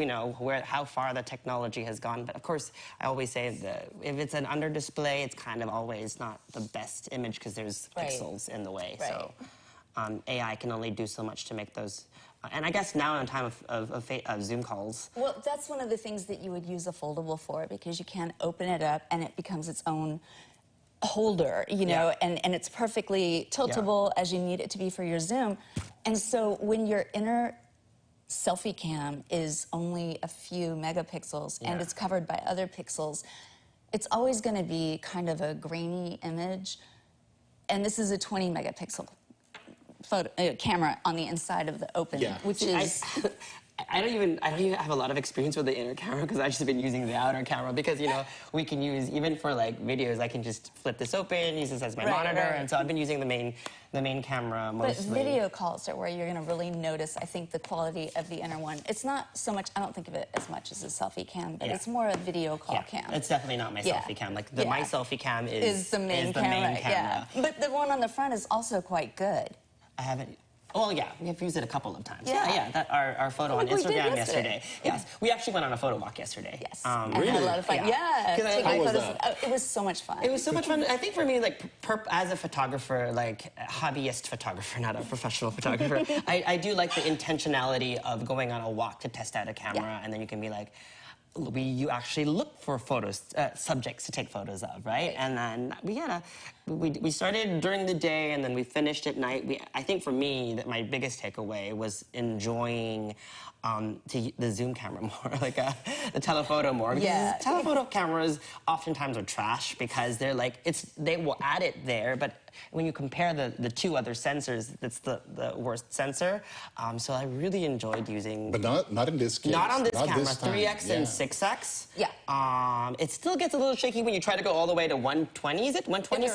how far the technology has gone. But of course, I always say that if it's an under display, it's kind of always not the best image because there's pixels in the way. Right. So AI can only do so much to make those. And I guess now in time of Zoom calls. Well, that's one of the things that you would use a foldable for because you can open it up and it becomes its own holder, and it's perfectly tiltable as you need it to be for your Zoom. And so when your inner selfie cam is only a few megapixels and it's covered by other pixels, it's always going to be kind of a grainy image. And this is a 20 megapixel camera on the inside of the Open, which is... I don't even have a lot of experience with the inner camera because I've just been using the outer camera because, we can use, even for like videos, I can just flip this open, use this as my monitor, and so I've been using the main camera mostly. But video calls are where you're going to really notice, I think, the quality of the inner one. It's not so much, I don't think of it as much as a selfie cam, but it's more a video call cam. It's definitely not my selfie cam. Like, my selfie cam is the main camera. Yeah. But the one on the front is also quite good. I haven't... Well, yeah, we have used it a couple of times. Yeah. Our photo on Instagram yesterday. Yes, we actually went on a photo walk yesterday. Yes, and had a lot of fun. Taking photos. It was so much fun. It was so much fun. I think for me, like, as a photographer, like a hobbyist photographer, not a professional photographer, I do like the intentionality of going on a walk to test out a camera, and then you can be like, you actually look for subjects to take photos of, right? And then we started during the day and then we finished at night. I think for me, that my biggest takeaway was enjoying the Zoom camera more, like the telephoto more. Because telephoto cameras oftentimes are trash because they're like, they will add it there, but when you compare the two other sensors, that's the worst sensor. So I really enjoyed using... But not in this case. Not on this camera, this time. 3X and 6X. Yeah. It still gets a little shaky when you try to go all the way to 120, is it? 120?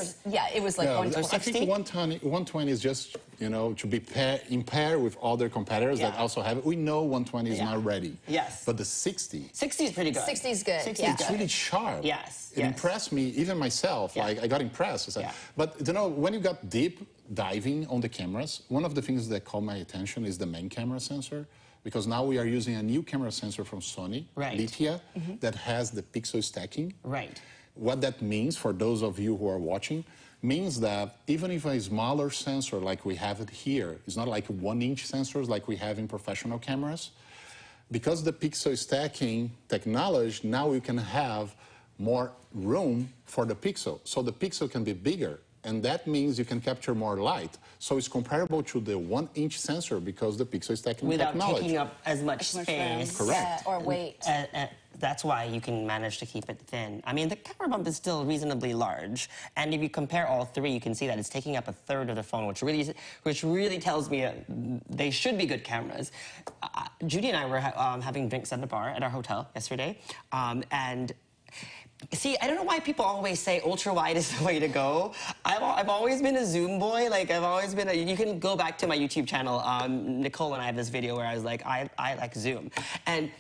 It was like 120. I think 120 is just, to be in pair with other competitors that also have it. We know 120 is not ready. Yes. But the 60... 60 is pretty good. 60 is good. 60 It's really sharp. Yes. It impressed me, even myself. Like, I got impressed. But, when you got deep diving on the cameras, one of the things that caught my attention is the main camera sensor. Because now we are using a new camera sensor from Sony, Lipsett, that has the pixel stacking. Right. What that means, for those of you who are watching, means that even if a smaller sensor like we have it here, it's not like 1-inch sensors like we have in professional cameras, because the pixel stacking technology, now you can have more room for the pixel. So the pixel can be bigger and that means you can capture more light. So it's comparable to the 1-inch sensor because the pixel stacking Without technology. taking up as much Room. space. Correct. Or weight. That's why you can manage to keep it thin. I mean, the camera bump is still reasonably large, and if you compare all three, you can see that it's taking up a third of the phone, which really tells me they should be good cameras. Judy and I were having drinks at the bar at our hotel yesterday, and see, I don't know why people always say ultra-wide is the way to go. I've always been a zoom boy. Like, I've always been you can go back to my YouTube channel. Nicole and I have this video where I was like, I like zoom. And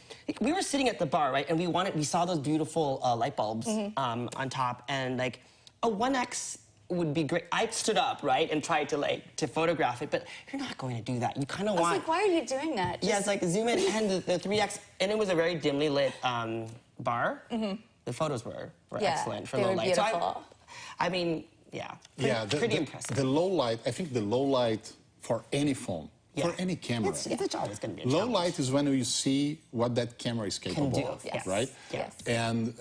we were sitting at the bar, right? And we saw those beautiful light bulbs on top. And like, a 1X would be great. I stood up, right? And tried to photograph it. But you're not going to do that. You kind of want... I was like, why are you doing that? Yeah, it's like zoom in and the 3X. And it was a very dimly lit bar. The photos were excellent for low light. Beautiful. So I mean, pretty impressive. The low light, I think the low light for any phone, for any camera. It's always going to be a low challenge. light is when you see what that camera is capable of, Yes. right? Yes. And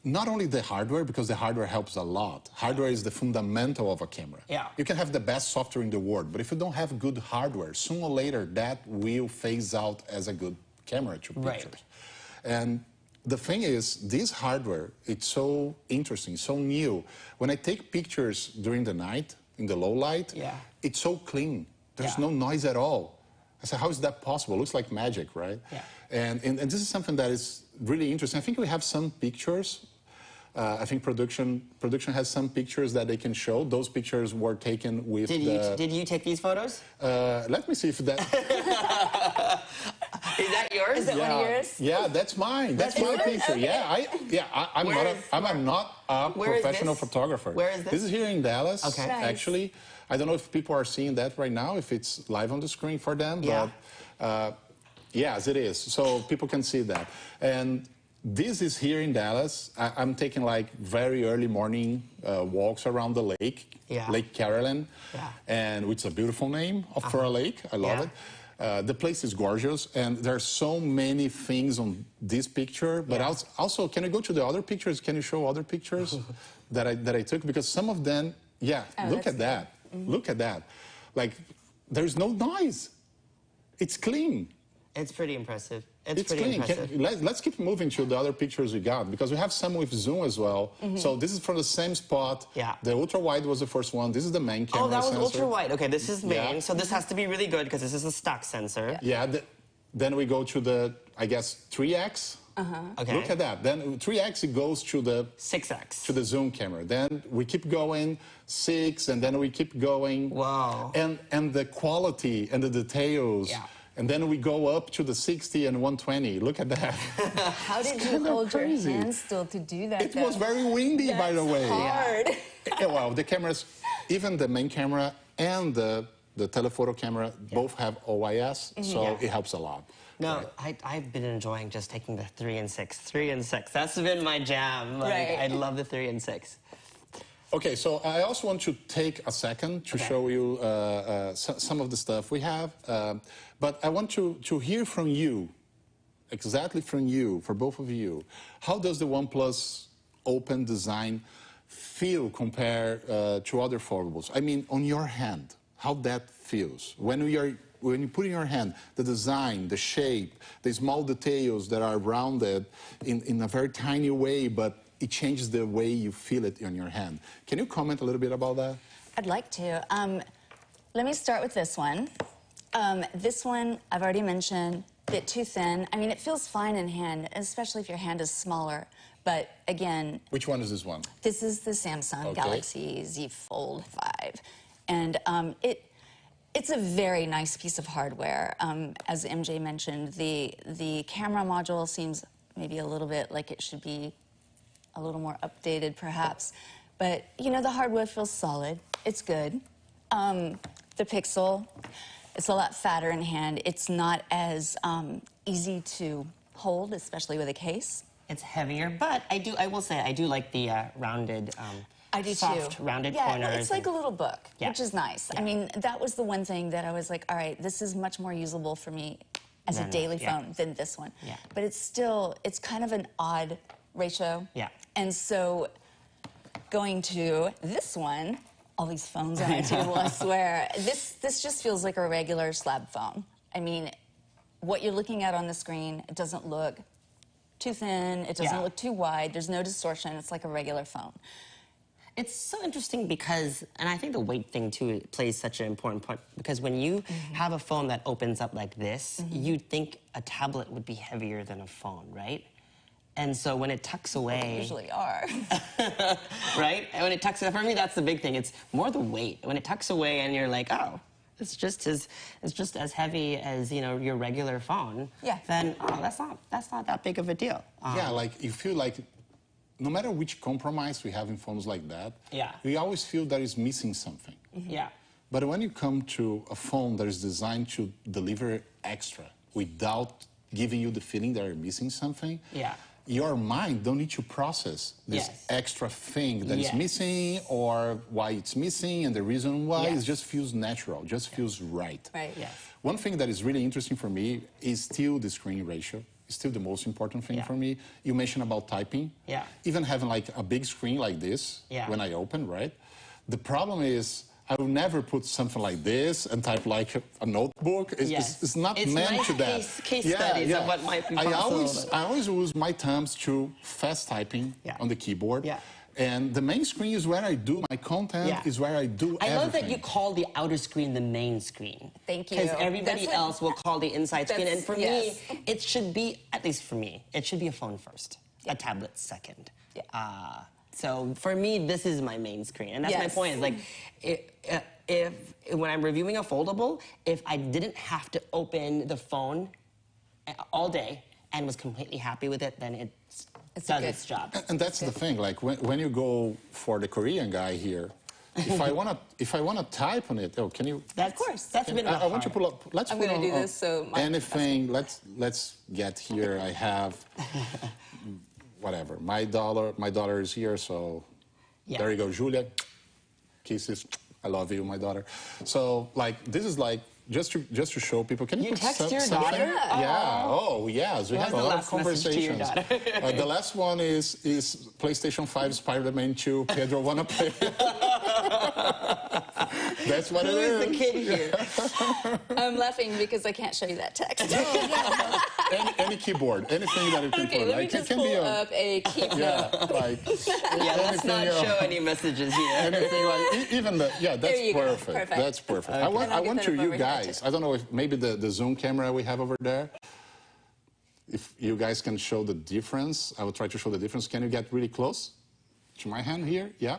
not only the hardware, because the hardware helps a lot. Hardware is the fundamental of a camera. Yeah. You can have the best software in the world, but if you don't have good hardware, sooner or later that will phase out as a good camera to pictures. And the thing is, this hardware, it's so interesting, so new. When I take pictures during the night, in the low light, it's so clean. There's no noise at all. I said, how is that possible? It looks like magic, right? Yeah. And this is something that is really interesting. I think we have some pictures. I think production has some pictures that they can show. Those pictures were taken with Did you take these photos? Let me see if that... Is that yours? Is that one of yours? Yeah, that's mine. That's my picture. Okay. I'm not a professional photographer. Where is this? This is here in Dallas. Okay. Nice. Actually, I don't know if people are seeing that right now, if it's live on the screen for them. Yeah. But yes, it is. So people can see that. And this is here in Dallas. I'm taking like very early morning walks around the lake, Lake Caroline, and it's a beautiful name for a lake. I love it. The place is gorgeous, and there are so many things on this picture. But also, can you go to the other pictures? Can you show other pictures that I took? Because some of them, look at that. Look at that. Like, there's no noise. It's clean. It's pretty impressive. It's clean. Let's keep moving to the other pictures we got, because we have some with zoom as well. So this is from the same spot. Yeah. The ultra-wide was the first one. This is the main camera Oh, that was sensor. ultra-wide. Okay, this is main. So this has to be really good because this is a stock sensor. Yeah. Then we go to the, I guess, 3X. Okay. Look at that. Then 3X, it goes to the 6X. To the zoom camera. Then we keep going, 6, and then we keep going. Wow. And the quality and the details. Yeah. And then we go up to the 60 and 120. Look at that. How did you hold your hands still to do that? It was very windy, by the way. Hard. Well, the cameras, even the main camera and the telephoto camera, both have OIS, so it helps a lot. No, I've been enjoying just taking the 3 and 6. 3 and 6. That's been my jam. Like, I love the 3 and 6. Okay, so I also want to take a second to show you some of the stuff we have. But I want to hear from you, exactly from you, for both of you. How does the OnePlus Open design feel compared to other foldables? I mean, on your hand, how that feels. When you put in your hand the design, the shape, the small details that are rounded in a very tiny way, but it changes the way you feel it on your hand. Can you comment a little bit about that? I'd like to. Let me start with this one. This one, I've already mentioned, a bit too thin. I mean, it feels fine in hand, especially if your hand is smaller. But again... Which one is this one? This is the Samsung Galaxy Z Fold 5. And it's a very nice piece of hardware. As MJ mentioned, the camera module seems maybe a little bit like it should be a little more updated, perhaps. But, you know, the hardware feels solid. It's good. The Pixel, it's a lot fatter in hand. It's not as easy to hold, especially with a case. It's heavier, but I will say, I do like the rounded, I do soft, too. rounded corners. corners. It's like a little book, which is nice. I mean, that was the one thing that I was like, all right, this is much more usable for me as a daily phone than this one. Yeah. But it's still, it's kind of an odd ratio. Yeah. And so going to this one, all these phones on our table, I swear. This just feels like a regular slab phone. I mean, what you're looking at on the screen, it doesn't look too thin, it doesn't look too wide, there's no distortion, it's like a regular phone. It's so interesting because, and I think the weight thing too plays such an important part, because when you have a phone that opens up like this, you'd think a tablet would be heavier than a phone, right? And so when it tucks away... They usually are. Right? And when it tucks away, for me, that's the big thing. It's more the weight. When it tucks away and you're like, oh, it's just as heavy as, you know, your regular phone, then, oh, that's not that big of a deal. Yeah, like, you feel like no matter which compromise we have in phones like that, we always feel that is missing something. Yeah. But when you come to a phone that is designed to deliver extra without giving you the feeling that you're missing something, your mind don't need to process this extra thing that is missing or why it's missing and the reason why. It just feels natural, just feels right. One thing that is really interesting for me is still the screen ratio. It's still the most important thing for me. You mentioned about typing. Even having like a big screen like this when I open, right? The problem is I will never put something like this and type like a notebook. It's not meant to that. It's case studies of what might be possible. I always use my thumbs to fast typing on the keyboard. And the main screen is where I do my content, is where I do everything. I love that you call the outer screen the main screen. Thank you. Because everybody else will call the inside screen. And for me, it should be, at least for me, it should be a phone first, a tablet second. So for me, this is my main screen. And that's my point. Is like, when I'm reviewing a foldable, if I didn't have to open the phone all day and was completely happy with it, then it does its job. And that's the thing. Like when you go for the Korean guy here, if I wanna type on it, can you? Of course. That's been I want you to pull up. Let's I'm put gonna on, do this. So anything. Let's get here. I have. Whatever. My daughter is here, so there you go, Julia. Kisses. I love you, my daughter. So, like, this is like just to show people. Can you text put your something? daughter? Yeah. Oh, yes. We have a lot of conversations. The last one is PlayStation 5 Spider-Man 2. Pedro wanna play? That's what it is. Who is the kid here? I'm laughing because I can't show you that text. Any keyboard, anything that you can put. Let me just pull up a keyboard. Let's not show any messages here. Anything like, even the, that's perfect. That's perfect. Okay. I want you guys, I don't know if maybe the zoom camera we have over there, if you guys can show the difference, I will try to show the difference. Can you get really close to my hand here? Yeah.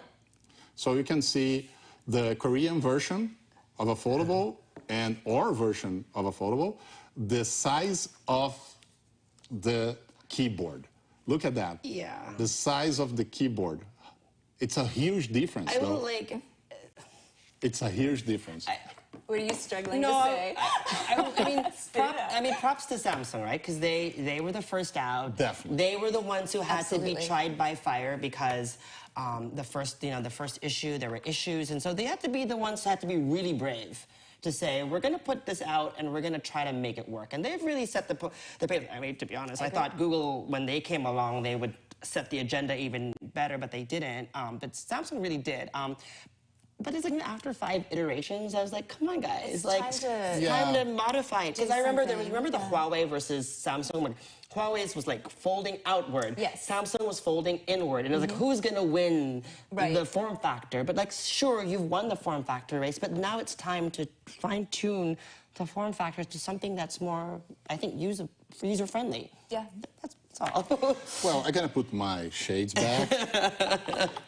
So you can see the Korean version of a foldable and our version of a foldable, the size of the keyboard. Look at that. Yeah. The size of the keyboard. It's a huge difference, I will like... It's a huge difference. Were you struggling to say? I mean, props to Samsung, right? Because they were the first out. Definitely. They were the ones who had to be tried by fire because the first issue, there were issues, and so they had to be the ones who had to be really brave to say, we're going to put this out and we're going to try to make it work. And they've really set the pace. I mean, to be honest, I thought Google, when they came along, they would set the agenda even better, but they didn't. But Samsung really did. But it's like after 5 iterations, I was like, come on, guys. It's like, time to modify it. Because I remember remember the Huawei versus Samsung when Huawei's was like folding outward. Samsung was folding inward. And it was like, who's going to win the form factor? But like, sure, you've won the form factor race, but now it's time to fine-tune the form factor to something that's more, I think, user-friendly. Yeah. That's all. Well, I'm going to put my shades back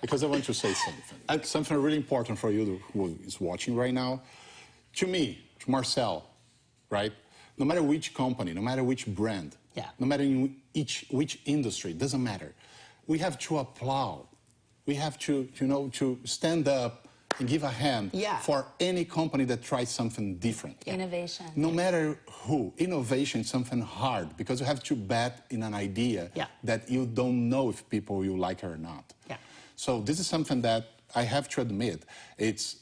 because I want to say something. Something really important for you who is watching right now. To me, to Marcel, right? No matter which company, no matter which brand, no matter in which industry, doesn't matter. We have to applaud. We have to, to stand up and give a hand for any company that tries something different. Innovation. No matter who. Innovation is something hard because you have to bet in an idea that you don't know if people will like it or not. So this is something that I have to admit, it's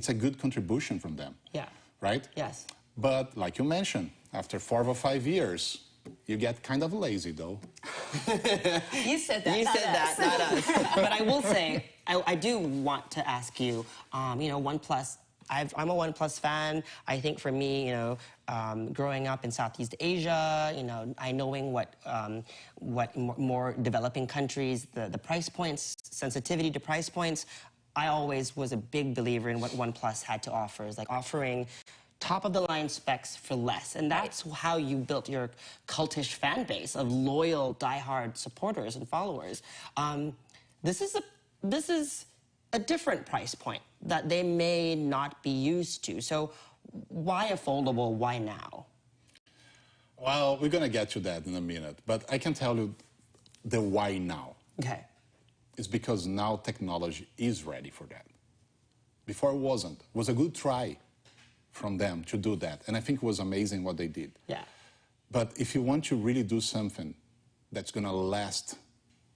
a good contribution from them. Right? Yes. But like you mentioned, after 4 or 5 years, you get kind of lazy though. You said that. You not said us. that, not us. But I will say, I do want to ask you, OnePlus, I'm a OnePlus fan. I think for me, growing up in Southeast Asia, I knowing what more developing countries, the price points, sensitivity to price points, I always was a big believer in what OnePlus had to offer, is like offering top-of-the-line specs for less. And that's how you built your cultish fan base of loyal, diehard supporters and followers. This is a different price point that they may not be used to. So why a foldable? Why now? Well, we're going to get to that in a minute. But I can tell you the why now. Okay. It's because now technology is ready for that. Before it wasn't. It was a good try from them to do that. And I think it was amazing what they did. Yeah. But if you want to really do something that's going to last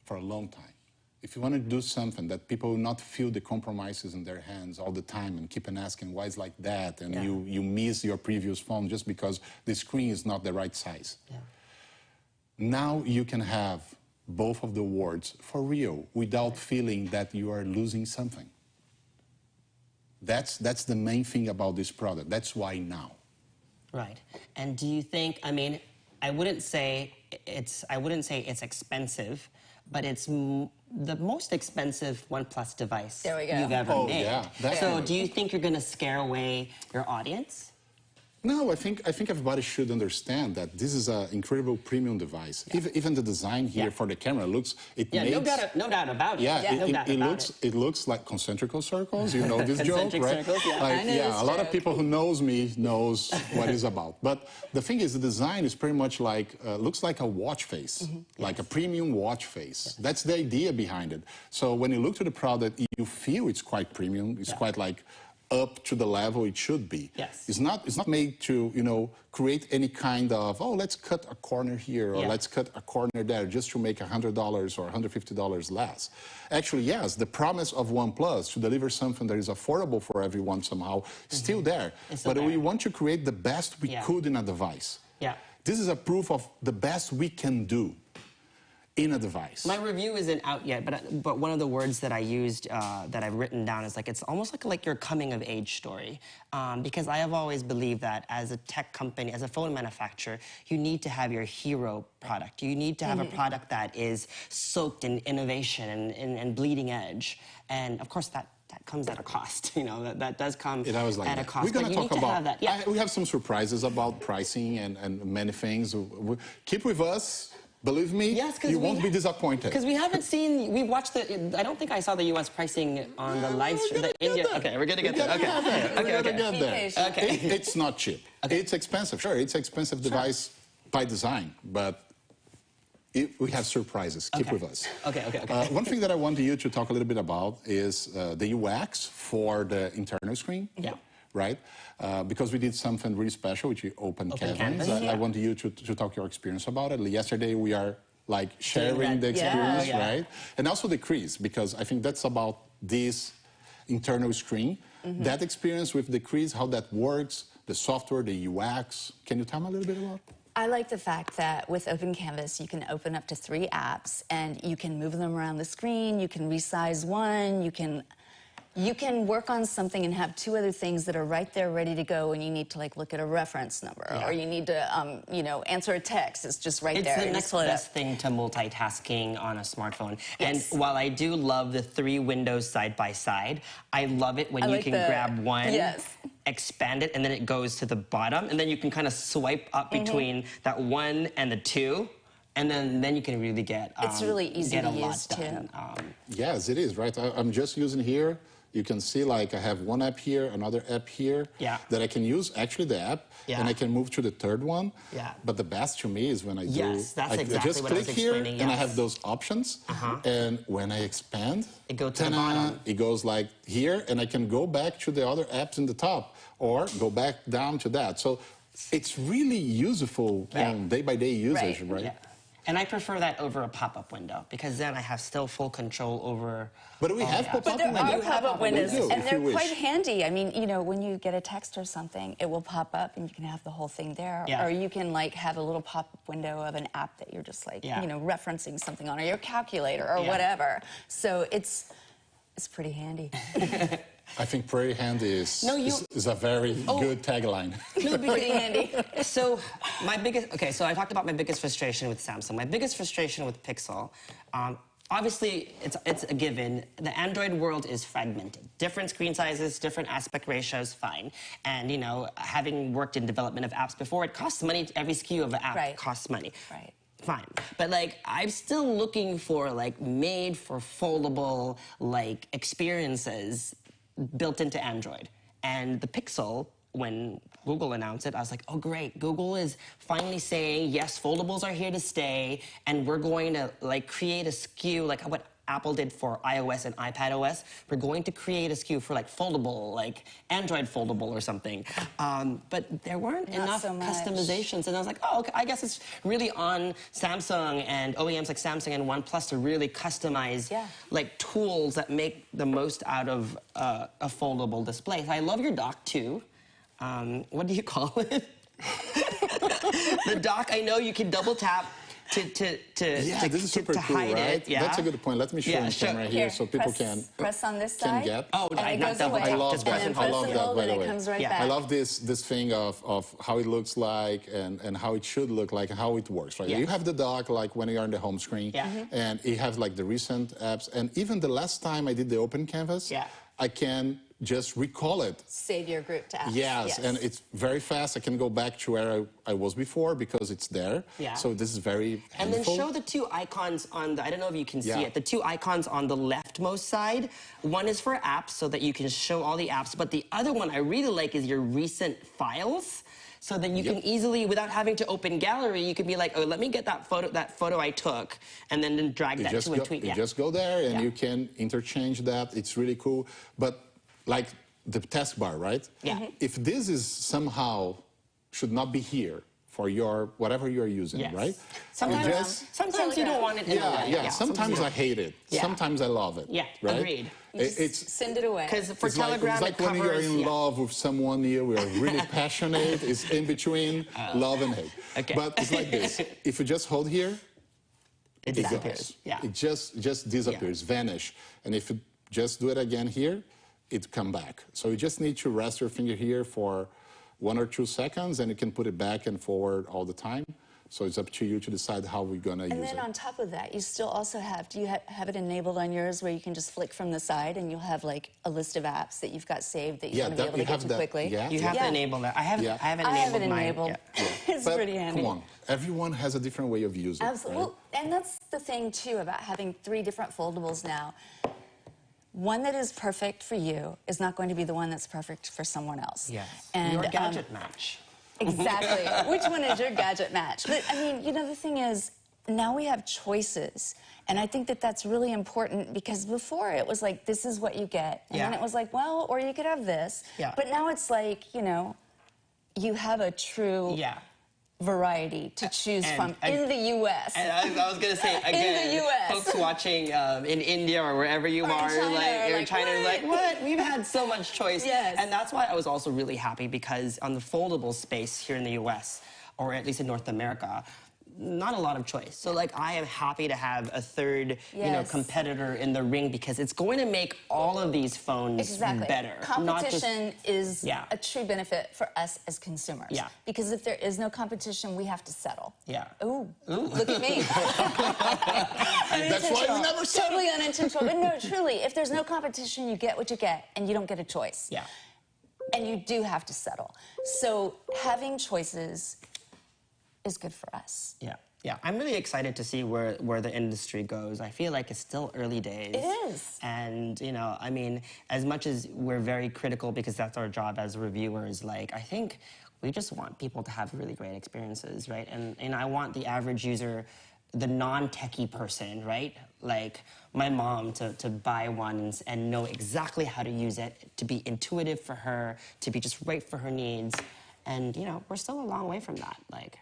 for a long time, if you want to do something that people will not feel the compromises in their hands all the time and keep on asking why it's like that, and you miss your previous phone just because the screen is not the right size. Yeah. Now you can have both of the words for real without feeling that you are losing something. That's the main thing about this product. That's why now. Right. And do you think, I wouldn't say it's expensive, but it's the most expensive OnePlus device you've ever made. Yeah, so do you think you're going to scare away your audience? No, I think everybody should understand that this is an incredible premium device. Yeah. Even the design here for the camera looks, no doubt about it. It looks like concentric circles. You know this joke, right? Circles, yeah. Like, a lot of people who knows me knows what it's about. But the thing is, the design is pretty much like looks like a watch face, like a premium watch face. Yes. That's the idea behind it. So when you look to the product, you feel it's quite premium. It's quite like up to the level it should be. Yes. It's not made to, create any kind of, let's cut a corner here or let's cut a corner there just to make $100 or $150 less. Actually, yes, the promise of OnePlus to deliver something that is affordable for everyone somehow is still there. But we want to create the best we could in a device. Yeah. This is a proof of the best we can do in a device. My review isn't out yet, but one of the words that I used that I've written down is it's almost like your coming of age story, because I have always believed that as a tech company, as a phone manufacturer, you need to have your hero product. You need to have a product that is soaked in innovation and bleeding edge, and of course that comes at a cost. That does come at a cost. We're going to talk about that. Yeah. We have some surprises about pricing and many things. Keep with us. Believe me, you won't be disappointed. Because we haven't seen, we watched I don't think I saw the U.S. pricing on the live stream. Okay, we're going to get there. Okay. It's not cheap. Okay. It's expensive. Sure, it's expensive device by design, but we have surprises. Keep with us. Okay. One thing that I want you to talk a little bit about is the UX for the internal screen. Yeah. Right? Because we did something really special, which we opened Canvas. I want you to talk your experience about it. Yesterday, we are sharing the experience, right? And also the crease, because I think that's about this internal screen. That experience with the crease, how that works, the software, the UX. Can you tell me a little bit about it? I like the fact that with Open Canvas, you can open up to 3 apps, and you can move them around the screen, you can resize one, you can work on something and have 2 other things that are right there ready to go when you need to look at a reference number or you need to answer a text. It's just right there. It's the next best thing to multitasking on a smartphone. Yes. And while I do love the 3 windows side by side, I love it when you can grab one, expand it, and then it goes to the bottom, and then you can kind of swipe up between that 1 and the 2. And then you can really get it's really easy to use too. Yes, it is, right? I'm just using here. You can see I have one app here, another app here that I can use, actually the app, and I can move to the 3rd one. Yeah. But the best to me is when I I just click here and I have those options. And when I expand, it goes to the bottom. It goes here, and I can go back to the other apps in the top or go back down to that. So it's really useful on day-by-day usage, right? And I prefer that over a pop-up window because then I have still full control over. But we have pop-up But there windows. are pop-up windows, if and you they're wish. quite handy. I mean, you know, when you get a text or something, it will pop up, and you can have the whole thing there. Yeah. Or you can like have a little pop-up window of an app that you're just like, you know, referencing something on, or your calculator, or whatever. So it's pretty handy. I think pretty handy is a very good tagline. No, Pretty handy. So so I talked about my biggest frustration with Samsung. My biggest frustration with Pixel, obviously it's a given. The Android world is fragmented. Different screen sizes, different aspect ratios, fine. And you know, having worked in development of apps before, it costs money. Every SKU of an app costs money. Right. Fine. But like, I'm still looking for like made for foldable like experiences built into Android. And the Pixel, when Google announced it, I was like, oh great, Google is finally saying, yes, foldables are here to stay, and we're going to like create a SKU like what Apple did for iOS and iPadOS. We're going to create a SKU for like foldable, like Android foldable or something. But there weren't enough customizations, and I was like, oh, okay, I guess it's really on Samsung and OEMs like Samsung and OnePlus to really customize like tools that make the most out of a foldable display. So I love your dock too. What do you call it? The dock, I know you can double tap this is super cool, hide right? it. Yeah. That's a good point. Let me show you camera here so people can press on this side. get. Oh, and it goes away. I love that. And then I love press and that, hold, by and the it way. comes right back. I love this thing of how it looks like and how it should look like and how it works, right? You have the dock like when you are on the home screen, and it has like the recent apps, and even the last time I did the Open Canvas, I can just recall it. Save your group to apps. Yes, and it's very fast. I can go back to where I was before because it's there. Yeah. So this is very And helpful. then show the two icons on the, I don't know if you can see it, the two icons on the leftmost side. One is for apps so that you can show all the apps, but the other one I really like is your recent files. So then you can easily, without having to open gallery, you can be like, oh, let me get that photo I took, and then drag that to a tweet. You just go there and you can interchange that. It's really cool. But like the taskbar, right? Yeah. If this is somehow should not be here for your whatever you're using, right? Sometimes you don't want it in the way. Sometimes I hate it. Sometimes I love it. Yeah, right? agreed. It's send it away. Because for it's Telegram, like, it's like when you're in love with someone here, we are really passionate. It's in between love and hate. Okay. But it's like this. If you just hold here, it disappears. Goes. It just disappears, vanish. And if you just do it again here, it come back. So you just need to rest your finger here for 1 or 2 seconds, and you can put it back and forward all the time. So it's up to you to decide how we're going to use it. And then on top of that, you still also have, do you have it enabled on yours where you can just flick from the side and you'll have like a list of apps that you've got saved that you want to be able to get to quickly? You have to enable that. I haven't enabled mine. It's pretty handy. Come on, everyone has a different way of using it. Absolutely. Right? Well, and that's the thing too about having 3 different foldables now. One that is perfect for you is not going to be the one that's perfect for someone else. Yes. And, your gadget match. Exactly. Which one is your gadget match? But I mean, you know, the thing is, now we have choices. And I think that that's really important because before it was like, this is what you get. And then it was like, well, or you could have this. But now it's like, you know, you have a true variety to choose from in the U.S. And I was going to say, again, in the US. Folks watching in India or wherever you are, in China, like, what? We've had so much choice. Yes. And that's why I was also really happy because on the foldable space here in the U.S., or at least in North America, not a lot of choice. So like I am happy to have a third, you know, competitor in the ring because it's going to make all of these phones better. Competition is a true benefit for us as consumers. Because if there is no competition, we have to settle. Ooh. Look at me. That's why we never settle. Totally unintentional. But no, truly, if there's no competition, you get what you get, and you don't get a choice. And you do have to settle. So having choices is good for us. Yeah, I'm really excited to see where the industry goes. I feel like it's still early days. It is. And, you know, I mean, as much as we're very critical because that's our job as reviewers, like, I think we just want people to have really great experiences, right? And I want the average user, the non-techie person, right? Like my mom to buy one and know exactly how to use it, to be intuitive for her, to be just right for her needs. And, you know, we're still a long way from that. Like,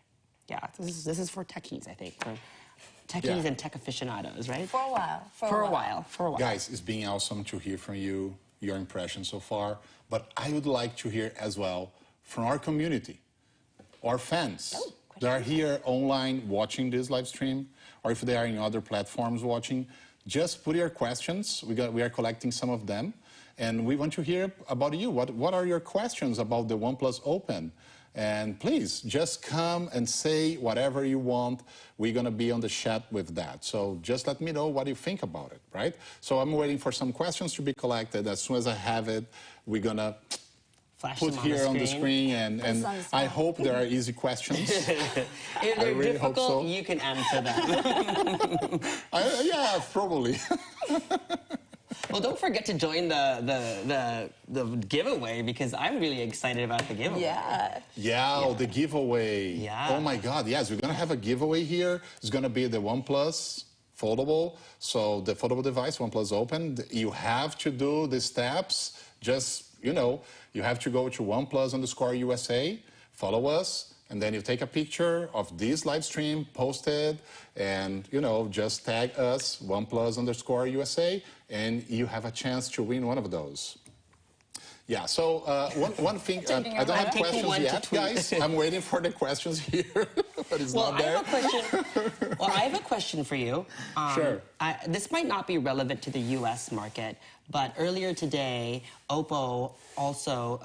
yeah, this is for techies, I think, techies and tech aficionados, right? For a while. For a while. Guys, it's been awesome to hear from you, your impression so far, but I would like to hear as well from our community, our fans. They are here online watching this live stream, or if they are in other platforms watching, just put your questions. We are collecting some of them, and we want to hear about you. What are your questions about the OnePlus Open? And please, just come and say whatever you want. We're going to be on the chat with that. So just let me know what you think about it, right? So I'm waiting for some questions to be collected. As soon as I have it, we're going to put here on the screen. And I hope there are easy questions. If they're really difficult, you can answer them. Yeah, probably. Well, don't forget to join the giveaway, because I'm really excited about the giveaway. Yeah, the giveaway. Yeah. Oh my God, yes, we're gonna have a giveaway here. It's gonna be the OnePlus foldable. So the foldable device, OnePlus Open, you have to do the steps. Just, you have to go to OnePlus_USA, follow us, and then you take a picture of this live stream, post it, and, just tag us, OnePlus_USA, and you have a chance to win one of those. Yeah, so one thing, I don't have questions yet, guys. I'm waiting for the questions here, but it's not there. I have a question for you. Sure. This might not be relevant to the US market, but earlier today, Oppo, also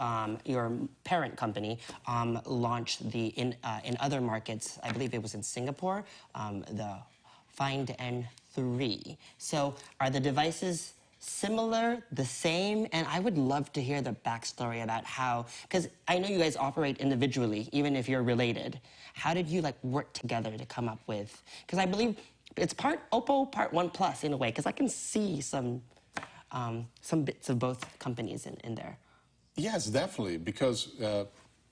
your parent company, launched in other markets, I believe it was in Singapore, the Find N3. So are the devices similar, the same? And I would love to hear the backstory about how, because I know you guys operate individually, even if you're related. How did you work together to come up with, because I believe it's part Oppo, part OnePlus in a way, because I can see some bits of both companies in there. Yes, definitely, because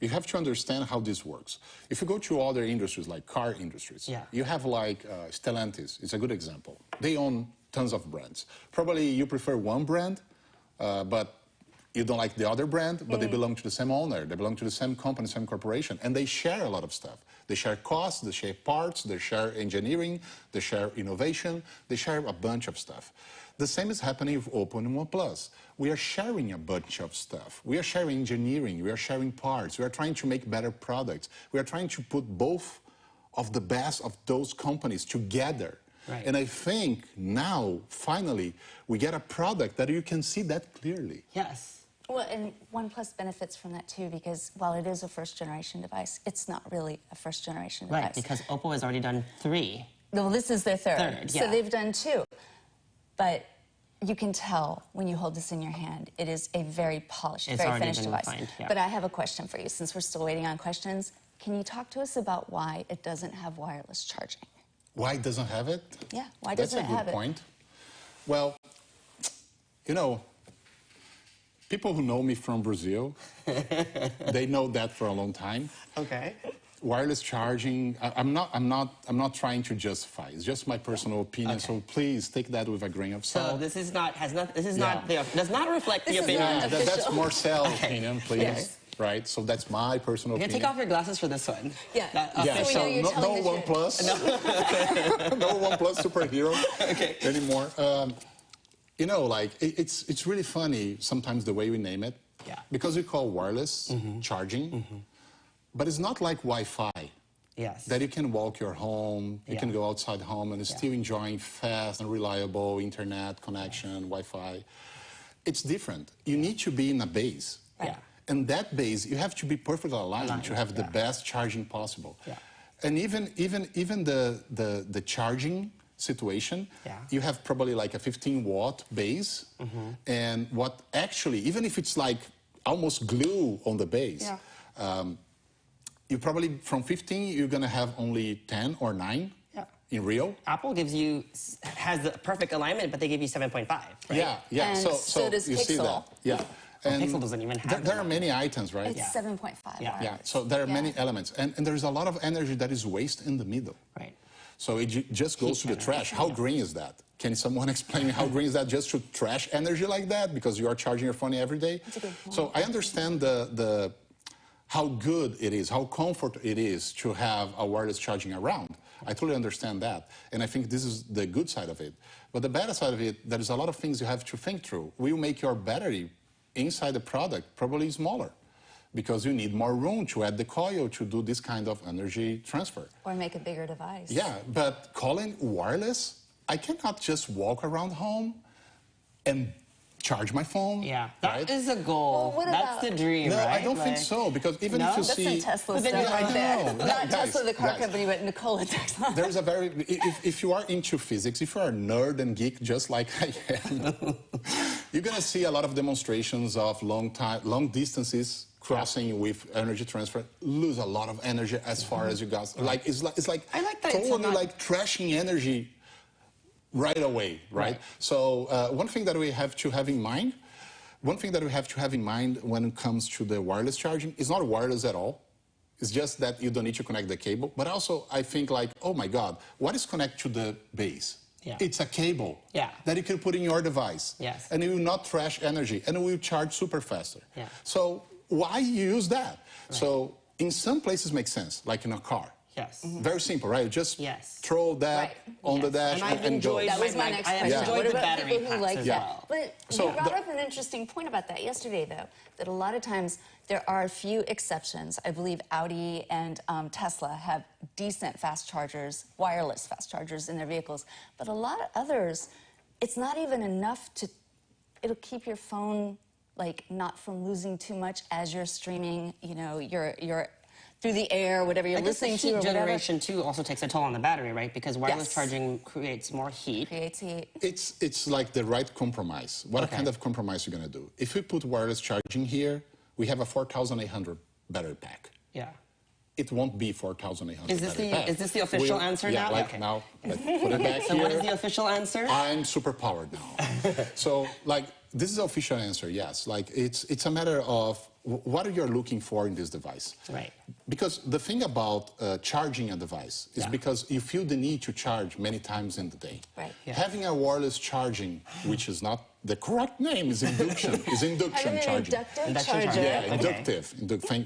you have to understand how this works. If you go to other industries, like car industries, you have Stellantis, it's a good example. They own tons of brands. Probably you prefer one brand, but you don't like the other brand, but they belong to the same owner, they belong to the same company, same corporation, and they share a lot of stuff. They share costs, they share parts, they share engineering, they share innovation, they share a bunch of stuff. The same is happening with Oppo and OnePlus. We are sharing a bunch of stuff. We are sharing engineering, we are sharing parts, we are trying to make better products. We are trying to put both of the best of those companies together. Right. And I think now, finally, we get a product that you can see that clearly. Yes. Well, and OnePlus benefits from that too, because while it is a first-generation device, it's not really a first-generation device. Right, because Oppo has already done 3. Well, this is their third. Yeah. So they've done 2. But you can tell when you hold this in your hand, it is a very polished, very finished device. But I have a question for you, since we're still waiting on questions. Can you talk to us about why it doesn't have wireless charging? Why it doesn't have it? Yeah, why doesn't it have it? That's a good point. Well, people who know me from Brazil, they know that for a long time. Okay. Wireless charging, I'm not trying to justify. It's just my personal opinion. Okay. So please take that with a grain of salt. So this is not does not reflect the opinion. Yeah, that's Marcel's opinion, please. Yes. Right. So that's my personal You can opinion. take off your glasses for this one. Yeah. So we know you're no OnePlus. No OnePlus superhero anymore. It's really funny sometimes the way we name it. Yeah. Because we call wireless charging, but it's not like Wi-Fi. Yes. That you can walk your home, you can go outside home and still enjoying fast and reliable internet connection, Wi-Fi. It's different. You need to be in a base. Yeah. And that base, you have to be perfectly aligned to have the best charging possible. Yeah. And even the charging situation, you have probably like a 15-watt base. And what actually, even if it's like almost glue on the base, you probably, from 15, you're going to have only 10 or 9 in real. Apple has the perfect alignment, but they give you 7.5, right? Yeah. And so does you Pixel. see that. Yeah. And Pixel doesn't even have there are many items, right? It's 7.5. Yeah, so there are many elements. And there's a lot of energy that is wasted in the middle. Right. So it just goes to the trash. How green is that? Can someone explain me how green is that, just to trash energy like that because you are charging your phone every day? That's a good point. So I understand how good it is, how comfortable it is to have a wireless charging around. I totally understand that. And I think this is the good side of it. But the bad side of it, there is a lot of things you have to think through. Will make your battery inside the product probably smaller, because you need more room to add the coil to do this kind of energy transfer. Or make a bigger device. Yeah, but calling wireless, I cannot just walk around home and charge my phone. Yeah, right? that is a goal. Well, what That's about- the dream, No, right? I don't think so, because even if you That's see... some Tesla then stuff you- right I there. know. Not Guys, Tesla, the car guys. company, but Nikola Tesla. There's a very... If you are into physics, if you are a nerd and geek just like I am, you're going to see a lot of demonstrations of long distances crossing with energy transfer, lose a lot of energy as far as you guys... Like, it's like I like that it's totally not- like trashing energy right away, right? So one thing that we have to have in mind, when it comes to the wireless charging is not wireless at all. It's just that you don't need to connect the cable. But also, I think like, oh my God, what is connected to the base? Yeah. It's a cable Yeah. that you can put in your device. Yes. And it will not trash energy, and it will charge super faster. Yeah. So why use that? Right. So in some places makes sense, like in a car. Yes. Very simple, right? Just Yes. throw that Right. on the Yes. dash And I've and go. enjoyed That was my next I have question. enjoyed What the about battery people who packs like as that? well. But So you brought the- up an interesting point about that yesterday, though, that a lot of times there are a few exceptions. I believe Audi and Tesla have decent fast chargers, wireless fast chargers in their vehicles. But a lot of others, it's not even enough to, it'll keep your phone like not from losing too much as you're streaming, you know, your through the air, whatever you're I guess the listening to heat or whatever. generation too also takes a toll on the battery, right? Because wireless Yes. charging creates more heat. Creates heat. It's like the right compromise. What kind of compromise you're going to do? If we put wireless charging here, we have a 4,800 battery pack. Yeah. It won't be 4,800 Is this battery the- pack. is this the official answer yeah, now? like Okay. now, like, put it back So here. what is the official answer? I'm super powered now. So, like, this is the official answer, yes. Like, it's a matter of what you're looking for in this device. Right. Because the thing about charging a device is Yeah. because you feel the need to charge many times in the day. Right. Yeah. Having a wireless charging, which is not the correct name, is induction. Is induction Having an charging. inductive Induction charger. charger. Yeah, Okay. inductive.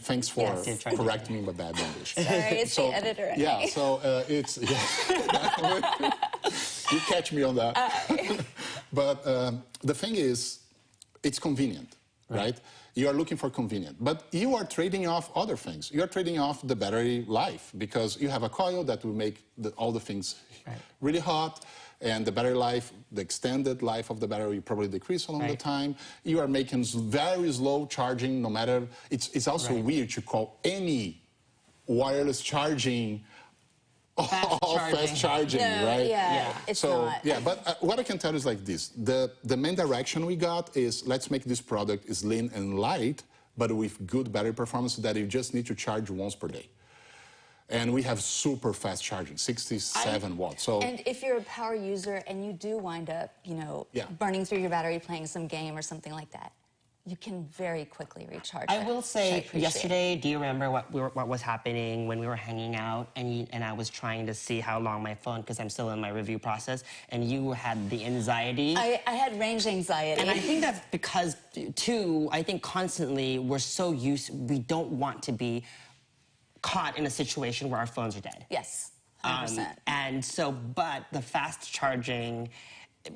Thanks for Yes. correcting me my bad English. Sorry, it's the editor. Yeah, so it's... Yeah. You catch me on that. But the thing is, it's convenient, right? You are looking for convenient. But you are trading off other things. You're trading off the battery life, because you have a coil that will make all the things really hot, and the battery life, the extended life of the battery will probably decrease along the time. You are making very slow charging, no matter... It's also weird to call any wireless charging fast charging, No, right? yeah, it's so, not. yeah, but what I can tell you is like this. The main direction we got is, let's make this product is lean and light, but with good battery performance that you just need to charge once per day. And we have super fast charging, 67 watts. So, And if you're a power user and you do wind up, you know, burning through your battery playing some game or something like that, you can very quickly recharge I it, will which say, appreciate. yesterday, do you remember what was happening when we were hanging out and I was trying to see how long my phone, because I'm still in my review process, and you had the anxiety? I had range anxiety. And I think that's because, too, I think constantly we're so used, we don't want to be caught in a situation where our phones are dead. Yes, 100%. And so, but the fast charging,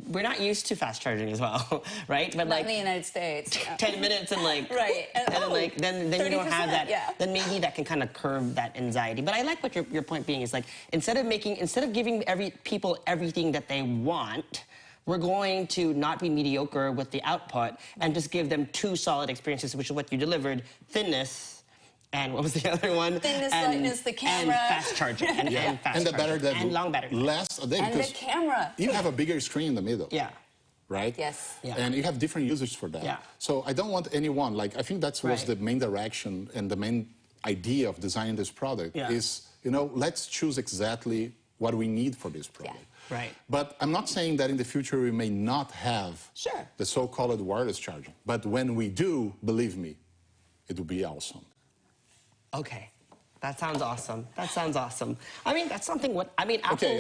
we're not used to fast charging as well, right? But Not in the United States. 10 minutes and like, Right. and then like, then you don't have 30%, that, yeah. then maybe that can kind of curb that anxiety. But I like what your point being is like, instead of giving people everything that they want, we're going to not be mediocre with the output and just give them two solid experiences, which is what you delivered: thinness, and what was the other one? Thinness, and, lightness, the camera. and fast charging, and fast and the charging, battery that and long battery. lasts a day. And the because camera. you have a bigger screen in the middle. Yeah. Right? Yes. Yeah. And you have different usage for that. Yeah. So I don't want anyone, like, I think that was the main direction and the main idea of designing this product is, you know, let's choose exactly what we need for this product. Yeah. Right. But I'm not saying that in the future we may not have the so-called wireless charging. But when we do, believe me, it will be awesome. Okay. That sounds awesome. That sounds awesome. I mean, that's something Apple... Okay.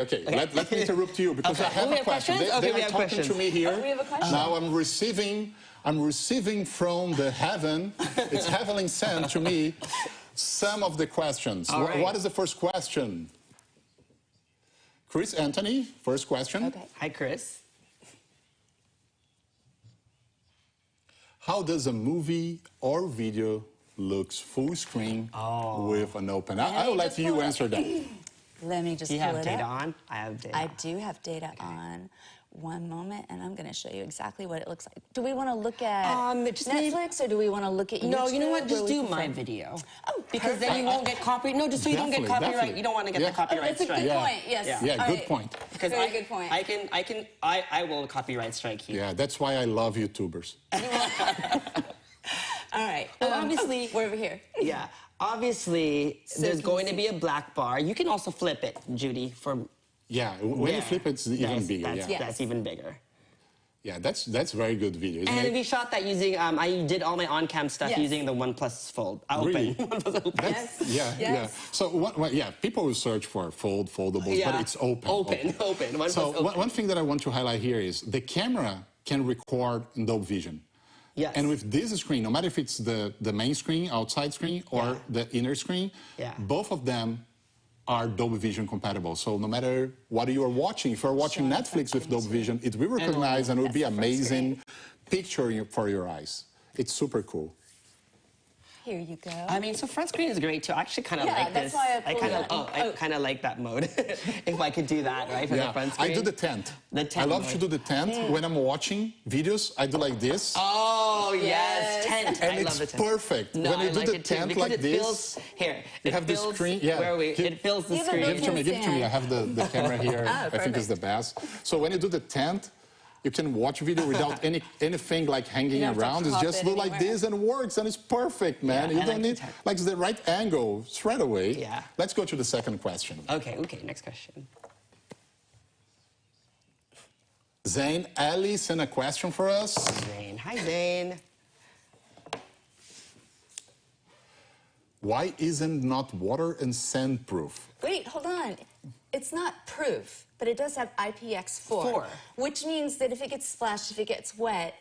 Let me interrupt you because I have We a have question. questions? They Okay, we are have talking questions. to me here. Oh, we have a question? Now I'm receiving from the heaven, it's heavenly sent to me, some of the questions. All right. What is the first question? Chris Anthony, first question. Okay. Hi, Chris. How does a movie or video looks full screen with an open? I'll let you answer that. Let me just Do you pull have it data up. on? I have data. I do have data on. One moment, and I'm going to show you exactly what it looks like. Do we want to look at just Netflix, or do we want to look at YouTube? No, you know what? Where Just we do prefer? my video. Oh, Because then you won't get copyright. No, just so you don't get Definitely, copyright. definitely. You don't want to get the Oh, copyright that's a strike. good Yeah. point. Yes. Yeah, All good right. point. Because Very good point. I will copyright strike you. Yeah, that's why I love YouTubers. All right. Well, obviously- we're over here. Yeah. Obviously, there's can going you to be a black bar. You can also flip it, Judy, for Yeah, when you flip, it's even bigger. That's, Yeah, that's even bigger. yeah, that's very good video, isn't And it? we shot that using, I did all my on-cam stuff Yes. using the OnePlus Open. Really? OnePlus Open. Yes. Yeah, Yes. yeah. So, people will search for foldables, but it's open. Open. OnePlus So, Open. one thing that I want to highlight here is the camera can record in Dolby Vision. Yes. And with this screen, no matter if it's the main screen, outside screen, or the inner screen, both of them are Dolby Vision compatible. So no matter what you are watching, if you're watching Netflix with Dolby Vision, it will recognize and it will be amazing picture for your eyes. It's super cool. Here you go. I mean, so front screen is great too. I actually kind of like that's this. why I pulled it. I kind of like that mode. If I could do that, right, for the front screen. I do the tent. The tent I love mode. to do the tent. When I'm watching videos, I do like this. Oh, yes, Yes. tent. And I love it's the tent. perfect. No, when you I do like the it too, tent because like it this, Fills, here, you it have the fills screen. Yeah, where it fills the Give it screen. Give it to me, give it to me. I have the camera here. I think it's perfect. the best. So when you do the tent, you can watch video without anything like hanging You don't have to around. It's prop just it do like anywhere. this and it works, and it's perfect, man. Yeah, you I don't like need the tent. like the right angle straight away. Yeah. Let's go to the second question. Okay, next question. Zane, Ali sent a question for us. Zane. Hi, Zane. Why isn't not water and sand proof? Wait, hold on. It's not proof, but it does have IPX4, 4. which means that if it gets splashed, if it gets wet,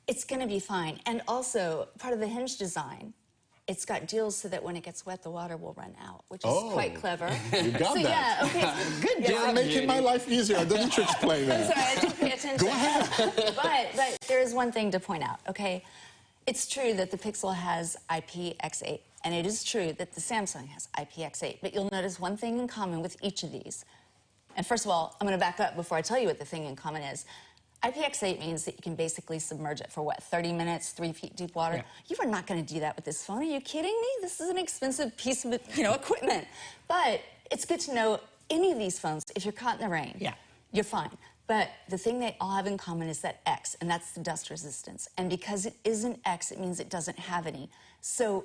it's going to be fine. And also, part of the hinge design, it's got deals so that when it gets wet, the water will run out, which is quite clever. You got so, that. yeah, okay. Good You're job, making Judy. my life easier. I don't need to explain I'm that. sorry, I didn't pay attention. Go ahead. But there is one thing to point out, okay? It's true that the Pixel has IPX8, and it is true that the Samsung has IPX8, but you'll notice one thing in common with each of these. And first of all, I'm going to back up before I tell you what the thing in common is. IPX8 means that you can basically submerge it for, what, 30 minutes, 3 feet deep water? Yeah. You are not going to do that with this phone. Are you kidding me? This is an expensive piece of, equipment. But it's good to know any of these phones, if you're caught in the rain, you're fine. But the thing they all have in common is that X, and that's the dust resistance. And because it isn't X, it means it doesn't have any. So,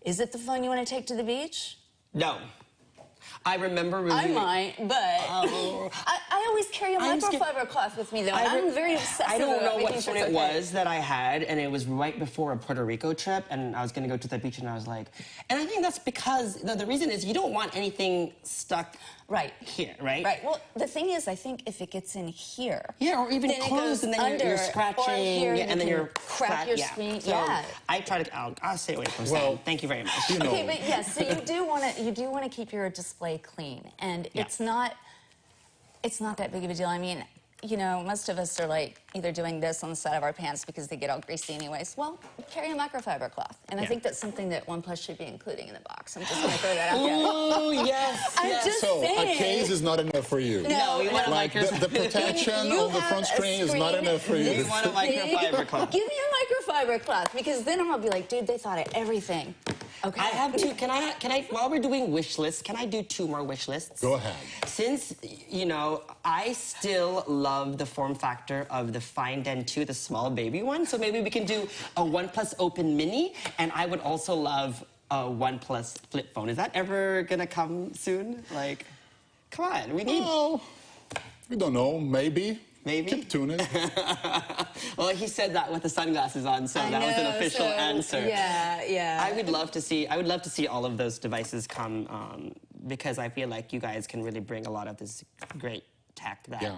is it the phone you want to take to the beach? No. I remember I reviewing... might, but I always carry a microfiber cloth with me, though. I'm very obsessive I don't know about what making sure phone it's it okay. was that I had, and it was right before a Puerto Rico trip, and I was going to go to the beach, and I was like... And I think that's because... The reason is you don't want anything stuck here, right? Right. Well, the thing is, I think if it gets in here... Yeah, or even then it close, goes and then under, you're scratching, or here, and then you're... crack your screen. So I try to... I'll stay away from sand. Thank you very much. Okay, but yes, so you do want to keep your display clean, and it's not that big of a deal. I mean, most of us are like either doing this on the side of our pants because they get all greasy anyways. Well, carry a microfiber cloth, and I think that's something that OnePlus should be including in the box. I'm just going to throw that out there. Oh yes. I'm just So saying. a case is not enough for you. No, you want a Like micro... the protection You of the have front a screen is not enough for you. You want a microfiber cloth. Give me a microfiber cloth, because then I'm gonna be like, dude, they thought of everything. Okay. I have two. Can I? While we're doing wish lists, can I do 2 more wish lists? Go ahead. Since I still love the form factor of the Find N2, the small baby one. So maybe we can do a OnePlus Open Mini, and I would also love a OnePlus flip phone. Is that ever gonna come soon? Like, come on, we need. Oh, we don't know. Maybe. Maybe? Keep tuning. Well, he said that with the sunglasses on, so that was an official answer. Yeah. I would love to see all of those devices come because I feel like you guys can really bring a lot of this great tech that.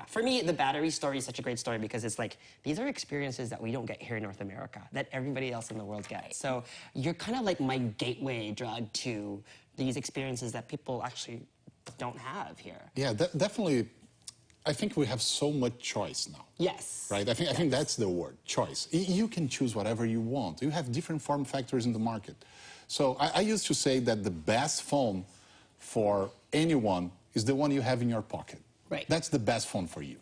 For me, the battery story is such a great story because it's like, these are experiences that we don't get here in North America, that everybody else in the world gets. So you're kind of like my gateway drug to these experiences that people actually don't have here. Yeah, definitely. I think we have so much choice now. Yes. Right? I think that's the word, choice. You can choose whatever you want. You have different form factors in the market. So I used to say that the best phone for anyone is the one you have in your pocket. Right. That's the best phone for you,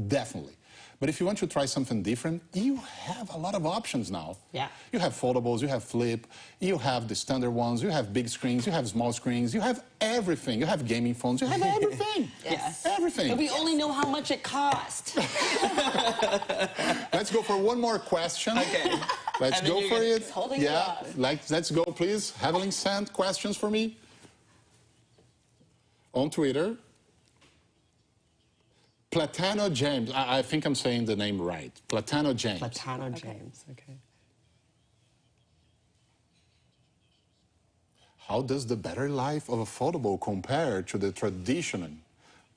definitely. But if you want to try something different, you have a lot of options now. Yeah. You have foldables, you have flip, you have the standard ones, you have big screens, you have small screens, you have everything. You have gaming phones, you have everything. Yes. Everything. And we only know how much it cost. Let's go for one more question. Okay. Let's go for it. holding Yeah, it up. let's go, please. Evelyn sent questions for me on Twitter. Platano James, I think I'm saying the name right. Platano James. Platano James, okay. How does the battery life of a foldable compare to the traditional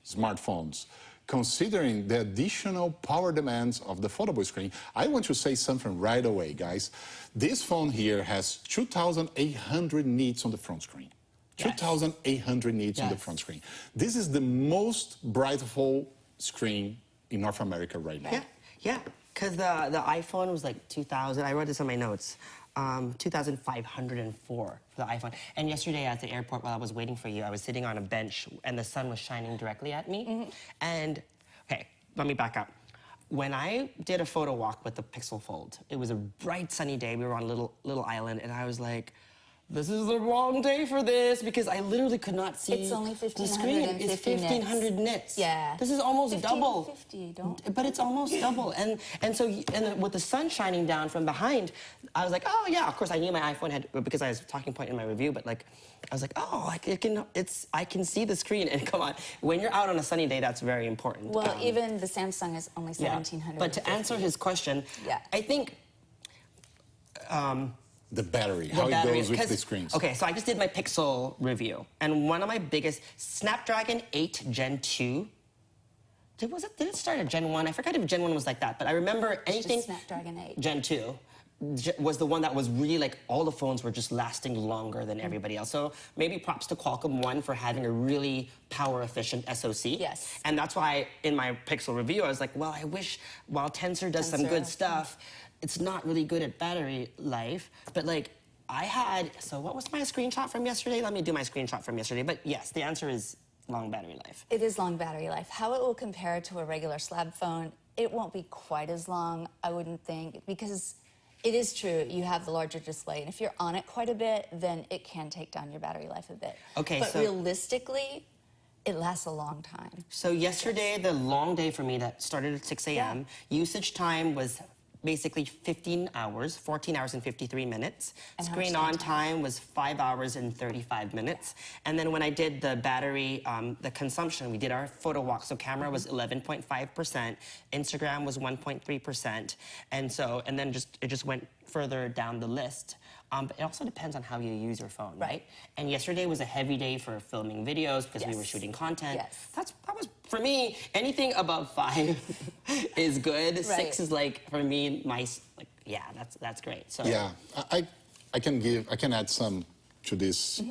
smartphones, considering the additional power demands of the foldable screen? I want to say something right away, guys. This phone here has 2,800 nits on the front screen. Yes. 2,800 nits on the front screen. This is the most brightful screen in North America right now. Yeah, because the iPhone was like 2,000. I wrote this on my notes. 2,504 for the iPhone. And yesterday at the airport, while I was waiting for you, I was sitting on a bench and the sun was shining directly at me. And, okay, let me back up. When I did a photo walk with the Pixel Fold, it was a bright sunny day. We were on a little island, and I was like, this is the wrong day for this, because I literally could not see It's only the screen. It's 1,500 nits. Yeah. This is almost 15 double. 50, don't. But it's almost double. And with the sun shining down from behind, I was like, oh yeah, of course I knew my iPhone had, because I was talking point in my review, but like, I was like, oh, like I can see the screen. And come on, when you're out on a sunny day, that's very important. Well, even the Samsung is only 1,700. But to answer his question, I think The battery, how it goes with the screens. Okay, so I just did my Pixel review, and one of my biggest, Snapdragon 8 Gen 2. Did it start at Gen 1? I forgot if Gen 1 was like that, but I remember anything Just Snapdragon 8. Gen 2 was the one that was really like, all the phones were just lasting longer than everybody else. So maybe props to Qualcomm, one, for having a really power efficient SoC. Yes. And that's why in my Pixel review, I was like, well, I wish, while Tensor does some good stuff, it's not really good at battery life. But like, so what was my screenshot from yesterday? Let me do my screenshot from yesterday. But yes, the answer is long battery life. It is long battery life. How it will compare to a regular slab phone, it won't be quite as long, I wouldn't think, because it is true, you have the larger display, and if you're on it quite a bit, then it can take down your battery life a bit. Okay, but so realistically, it lasts a long time. So yesterday, the long day for me that started at 6 a.m., usage time was basically 15 hours, 14 hours and 53 minutes. And Screen on time was 5 hours and 35 minutes. And then when I did the battery, the consumption, we did our photo walk. So camera was 11.5%, Instagram was 1.3%. And then it just went further down the list. But it also depends on how you use your phone, right? And yesterday was a heavy day for filming videos because we were shooting content. That was, for me, anything above 5 is good. 6 is like, for me, that's great. So yeah, I can add some to this.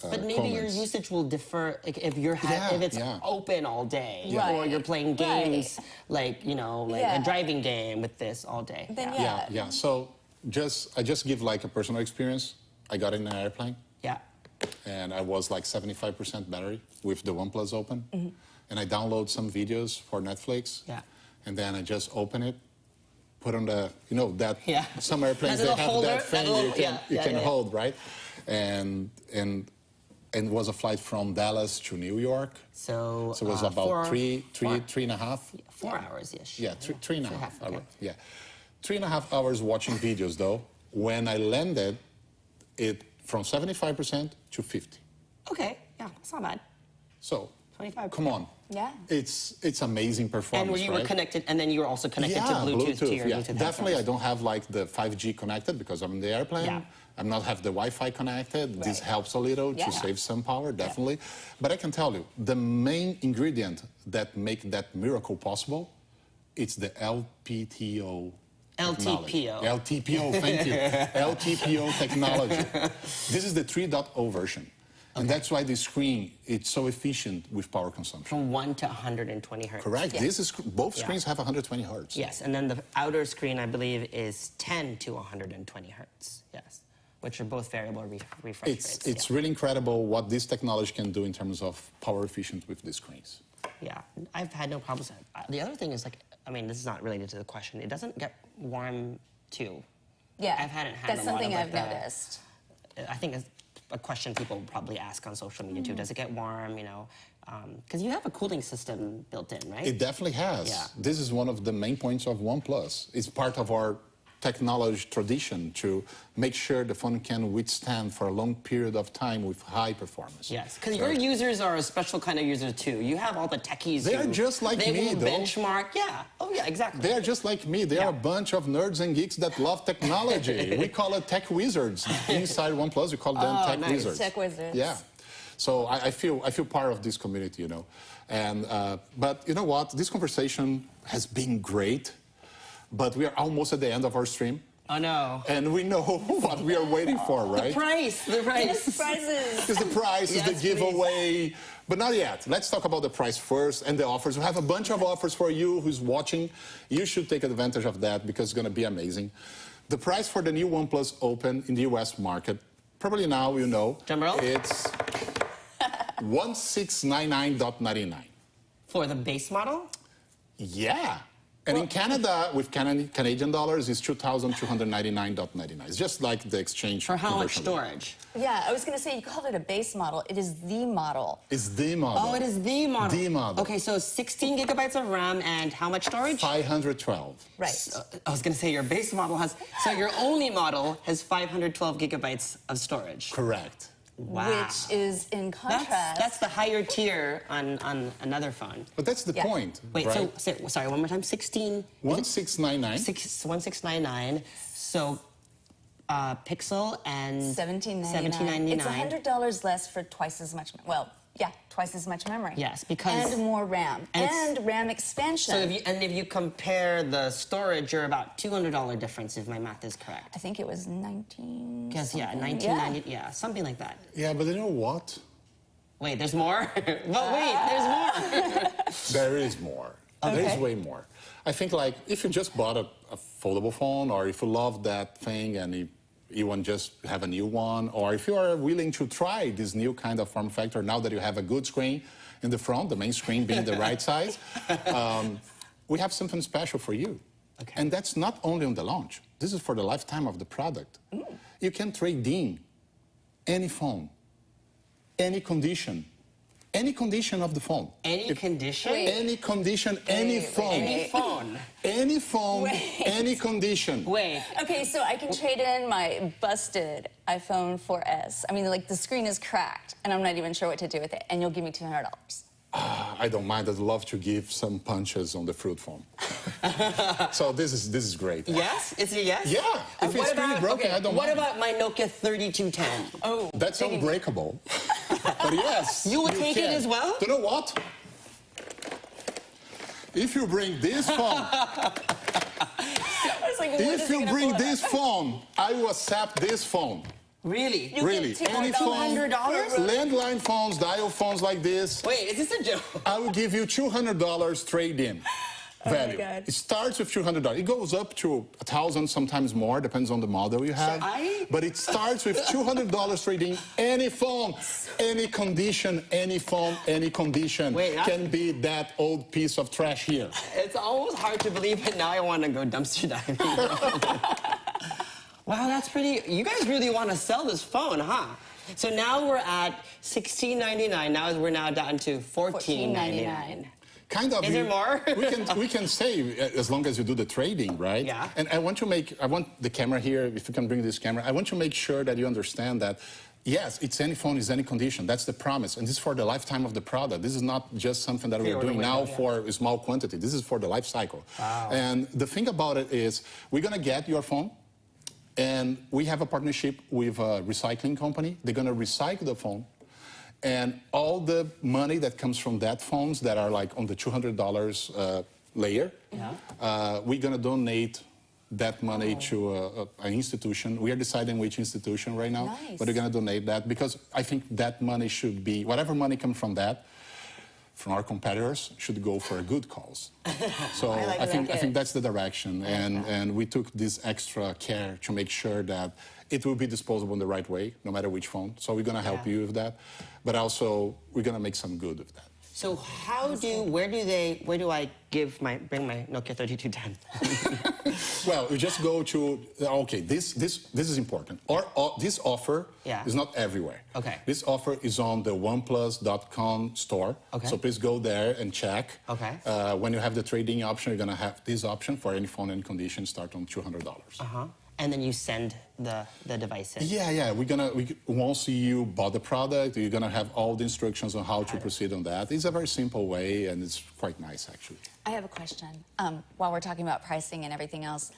But maybe your usage will differ, like if it's open all day, or you're playing games like a driving game with this all day. Then So I just give like a personal experience. I got in an airplane. Yeah. And I was like 75% battery with the OnePlus Open. And I download some videos for Netflix. Yeah. And then I just open it, put on the, some airplanes, that they have holder, that thing you can hold, right? And it was a flight from Dallas to New York. So it was about three and a half. 4 hours-ish. Yeah, three and a half hours. Okay. Yeah. 3.5 hours watching videos, though. When I landed, it from 75% to 50. Okay, yeah, that's not bad. So, 25. come on. Yeah. It's amazing performance, And you were connected, and then you were also connected to Bluetooth to your Bluetooth Definitely, headphones. I don't have like the 5G connected because I'm in the airplane. Yeah. I'm not have the Wi-Fi connected. This helps a little to save some power, definitely. But I can tell you, the main ingredient that make that miracle possible, it's the LPTO. LTPO. LTPO, thank you. LTPO technology. This is the 3.0 version. And that's why the screen, it's so efficient with power consumption. From 1 to 120 hertz. Correct. Yeah. This is, both screens have 120 hertz. Yes, and then the outer screen, I believe, is 10 to 120 hertz. Yes, which are both variable refresh rates. It's really incredible what this technology can do in terms of power efficient with these screens. Yeah, I've had no problems. The other thing is, like, I mean, this is not related to the question. It doesn't get warm too. Yeah, I've had that's a something lot I've of, noticed. I think it's a question people probably ask on social media too. Does it get warm? You know, because you have a cooling system built in, right? It definitely has. Yeah. This is one of the main points of OnePlus. It's part of our technology tradition to make sure the phone can withstand for a long period of time with high performance. Yes, because your users are a special kind of user too. You have all the techies. They are just like they me, will though. benchmark. Yeah. Oh yeah, exactly. They are just like me. They are a bunch of nerds and geeks that love technology. We call it tech wizards. Inside OnePlus, we call them tech nice. wizards. Tech wizards. Yeah. So I feel part of this community, you know. And but you know what? This conversation has been great, but we are almost at the end of our stream. Oh no. And we know what we are waiting for, right? The price. Yes, prizes. It's the price, Yes, it's the giveaway. But not yet. Let's talk about the price first and the offers. We have a bunch of offers for you who's watching. You should take advantage of that because it's going to be amazing. The price for the new OnePlus Open in the US market, probably now you know, Drum roll. it's $1,699.99. For the base model? Yeah. And in Canada, with Canadian dollars, it's $2,299.99. It's just like the exchange. For how much conversion rate. storage? Yeah, I was going to say you called it a base model. It is the model. It's the model. Oh, it is the model. The model. Okay, so 16 gigabytes of RAM and how much storage? 512. Right. I was going to say your base model has, so your only model has 512 gigabytes of storage. Correct. Wow. Which is in contrast. That's the higher tier on another phone. But that's the point. Wait, right? so sorry, one more time. 16. 1699. 1699. So Pixel and $17.99. It's $100 less for twice as much. Well, yeah, twice as much memory. Yes, because and more RAM and RAM expansion. So if you compare the storage, you're about $200 difference if my math is correct. I think it was 19. Because yeah, 1990. Yeah, something like that. Yeah, but you know what? Wait, there's more. But wait, there's more. There is more. There is way more. I think like if you just bought a foldable phone, or if you love that thing and you want to just have a new one, or if you are willing to try this new kind of form factor now that you have a good screen in the front, the main screen being the right size, we have something special for you. Okay. And that's not only on the launch. This is for the lifetime of the product. You can trade in any phone, any condition of the phone. Any condition? Any condition, any phone. Any phone. Any phone, any condition. Wait. Okay, so I can trade in my busted iPhone 4S. I mean, like, the screen is cracked, and I'm not even sure what to do with it, and you'll give me $200. I don't mind. I'd love to give some punches on the fruit phone. So this is great. Yes? It's a yes? Yeah. If it's really broken, I don't What mind. about my Nokia 3210? Oh, That's unbreakable. But yes, You would take it can. as well? You know what? If you bring this phone, I was like, what if is he you gonna bring pull this out? phone, I will accept this phone. Really? You Really, get any phone, $200? landline phones, dial phones like this, Wait, is this a joke? I will give you $200 trade-in value. God. It starts with $200. It goes up to $1,000, sometimes more, depends on the model you have. But it starts with $200 trade-in. Any phone, any condition, any phone, any condition can be that old piece of trash here. It's almost hard to believe, but now I want to go dumpster diving. Wow, that's pretty. You guys really want to sell this phone, huh? So now we're at $16.99. Now we're down to $14.99. Kind of. Is there more? we can save as long as you do the trading, right? Yeah. And I want the camera here, if you can bring this camera, I want to make sure that you understand that, yes, it's any phone, it's any condition. That's the promise. And this is for the lifetime of the product. This is not just something that we're doing now for a small quantity. This is for the life cycle. Wow. And the thing about it is, we're going to get your phone, and we have a partnership with a recycling company. They're going to recycle the phone. And all the money that comes from that phones that are like on the $200 layer, we're going to donate that money to an institution. We are deciding which institution right now, Nice. but we're going to donate that because I think that money should be, whatever money comes from that, from our competitors, should go for a good cause. So I think that's the direction, and we took this extra care to make sure that it will be disposable in the right way, no matter which phone. So we're going to help you with that, but also we're going to make some good with that. So where do I bring my Nokia 3210? Well, you just go to, okay, this is important. This offer is not everywhere. Okay. This offer is on the OnePlus.com store. Okay. So please go there and check. Okay. When you have the trading option, you're going to have this option for any phone and condition start on $200. And then you send the device in. Yeah. Once you bought the product, you're gonna have all the instructions on how to proceed on that. It's a very simple way, and it's quite nice, actually. I have a question. While we're talking about pricing and everything else,